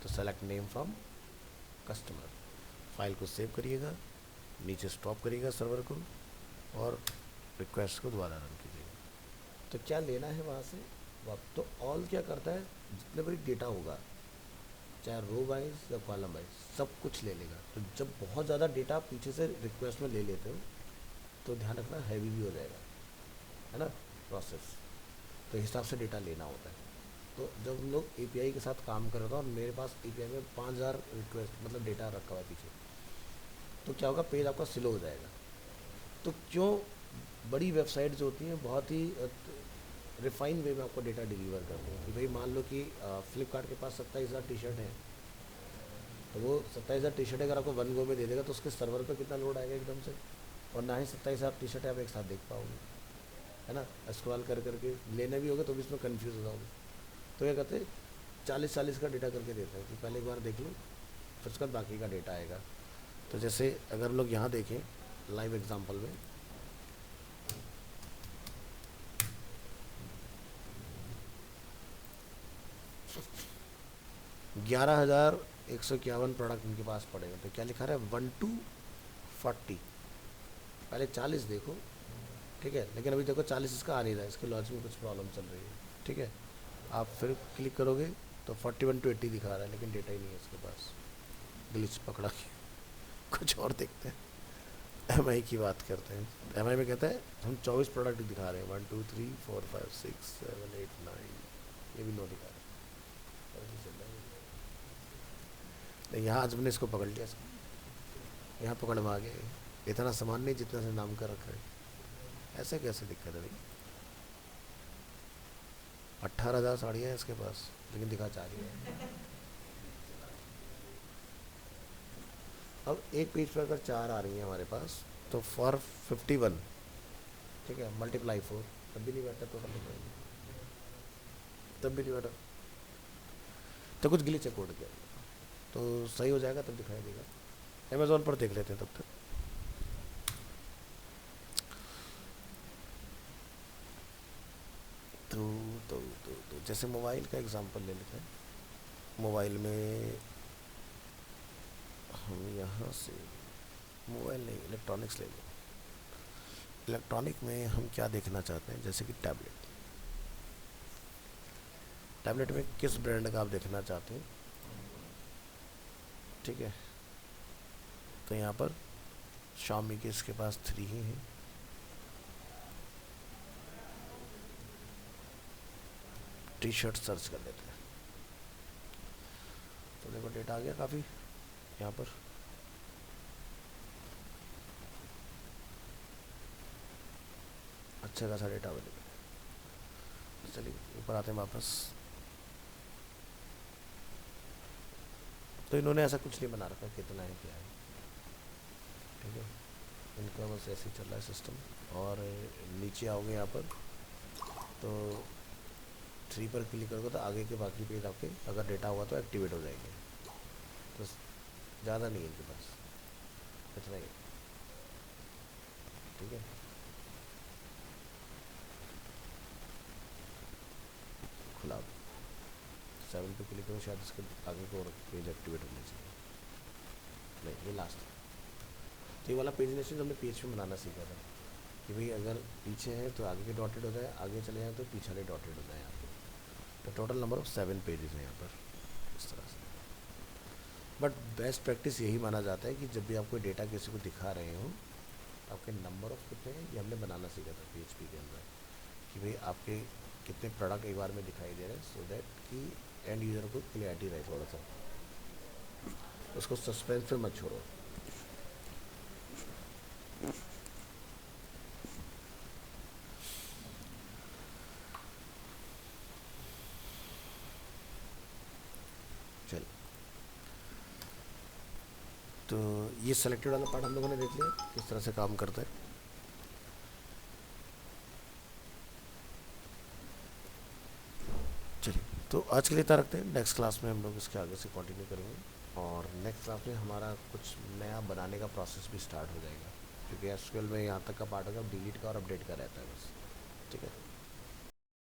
S1: तो select name from customer. File को सेव करिएगा, नीचे स्टॉप करिएगा सर्वर को और रिक्वेस्ट को दोबारा रन कीजिएगा। तो क्या लेना है वहाँ से, तो ऑल क्या करता है, जितने बड़ी डेटा होगा, चाहे रो वाइज या कॉलम वाइज, सब कुछ ले लेगा। तो जब बहुत ज़्यादा डेटा आप पीछे से रिक्वेस्ट में ले लेते हो तो ध्यान रखना हैवी भी हो जाएगा, है ना, प्रोसेस। तो हिसाब से डेटा लेना होता है। तो जब हम लोग API के साथ काम कर रहे थे और मेरे पास API में 5000 रिक्वेस्ट मतलब डेटा रखा हुआ है पीछे, तो क्या होगा, पेज आपका स्लो हो जाएगा। तो क्यों, बड़ी वेबसाइट जो होती हैं बहुत ही रिफाइन वे में आपको डेटा डिलीवर करते हैं। कि भाई मान लो कि फ्लिपकार्ट के पास 27,000 टी शर्ट हैं, तो वो 27,000 टी शर्ट अगर आपको वन गो में दे देगा तो उसके सर्वर पर कितना लोड आएगा एकदम से, और ना ही 27,000 टी शर्ट आप एक साथ देख पाओगे, है ना। स्क्रॉल कर करके लेने भी होगा तो भी इसमें कन्फ्यूज़ हो जाओगे। तो क्या कहते हैं, 40-40 का डेटा करके देते हैं कि पहले एक बार देख लो, फिर उसके बाद बाकी का डेटा आएगा। तो जैसे अगर हम लोग यहाँ देखें लाइव एग्जांपल में, 11,151 प्रोडक्ट उनके पास पड़ेगा। तो क्या लिखा रहा है 1 to 40, पहले 40 देखो, ठीक है, लेकिन अभी देखो 40 इसका आ नहीं रहा है, इसके लॉजिक में कुछ प्रॉब्लम चल रही है, ठीक है। आप फिर क्लिक करोगे तो 41 to 80 दिखा रहा है, लेकिन डेटा ही नहीं है इसके पास, ग्लिच पकड़ा के। कुछ और देखते हैं, एमआई की बात करते हैं। एमआई में कहता है हम 24 प्रोडक्ट दिखा रहे हैं, 1 2 3 4 5 6 7 8 9, ये भी 9 दिखा रहे हैं। नहीं, यहाँ आज हमने इसको पकड़ लिया, यहाँ पकड़ में आ गए, इतना सामान नहीं जितना से नाम कर रखा है, ऐसे कैसे दिक्कत है भाई। 18,000 साड़ियाँ हैं इसके पास, लेकिन दिखा 4 ही है। अब एक पेज पर अगर 4 आ रही हैं हमारे पास, तो फॉर 51, ठीक है, मल्टीप्लाई 4, तब भी नहीं बैठा, टोटल तब भी नहीं बैठा, तो कुछ ग्लिच है कोड के, तो सही हो जाएगा तब दिखाई देगा। अमेज़ॉन पर देख लेते हैं तब तक। तो जैसे मोबाइल का एग्जांपल ले लेते हैं। मोबाइल में हम यहाँ से, मोबाइल नहीं, इलेक्ट्रॉनिक्स ले लो। इलेक्ट्रॉनिक में हम क्या देखना चाहते हैं, जैसे कि टैबलेट। टैबलेट में किस ब्रांड का आप देखना चाहते हैं, ठीक है। तो यहाँ पर Xiaomi के इसके पास 3 ही हैं। टी शर्ट सर्च कर लेते हैं, तो देखो डेटा आ गया काफ़ी यहाँ पर। अच्छा खासा डेटा अवेलेबल है। चलिए ऊपर आते हैं वापस। तो इन्होंने ऐसा कुछ नहीं बना रखा कितना है क्या है, ठीक है, इनका बस ऐसे ही चल रहा है सिस्टम। और नीचे आओगे यहाँ पर, तो 3 पर क्लिक करोगे तो आगे के बाकी पेज आपके अगर डेटा हुआ तो एक्टिवेट हो जाएंगे। तो ज़्यादा नहीं है इनके पास, इतना ही, ठीक है। खुला 7 पे क्लिक करो, शायद इसके आगे को और पेज एक्टिवेट होने चाहिए। नहीं, ये लास्ट। तो ये वाला पेज नेशन हमने PHP में बनाना सीखा था कि भाई अगर पीछे है तो आगे के डॉटेड हो जाए, आगे चले जाए तो पीछे वाले डॉटेड हो जाए यहाँ पे। तो टोटल नंबर ऑफ 7 पेजेस हैं यहाँ पर, इस तरह से। बट बेस्ट प्रैक्टिस यही माना जाता है कि जब भी आप कोई डेटा किसी को दिखा रहे हो, आपके नंबर ऑफ कितने हैं ये हमने बनाना सीखा था PHP के अंदर, कि भाई आपके कितने प्रोडक्ट एक बार में दिखाई दे रहे हैं, सो दैट कि एंड यूज़र को क्लियरिटी रहे थोड़ा सा, उसको सस्पेंस में मत छोड़ो। चल, तो ये सेलेक्टेड वाला पार्ट हम लोगों ने देख लिया किस तरह से काम करता है। चलिए, तो आज के लिए इतना रखते हैं, नेक्स्ट क्लास में हम लोग इसके आगे से कंटिन्यू करेंगे, और नेक्स्ट क्लास में हमारा कुछ नया बनाने का प्रोसेस भी स्टार्ट हो जाएगा, क्योंकि SQL में यहाँ तक का पार्ट होगा डिलीट का और अपडेट का रहता है बस, ठीक है।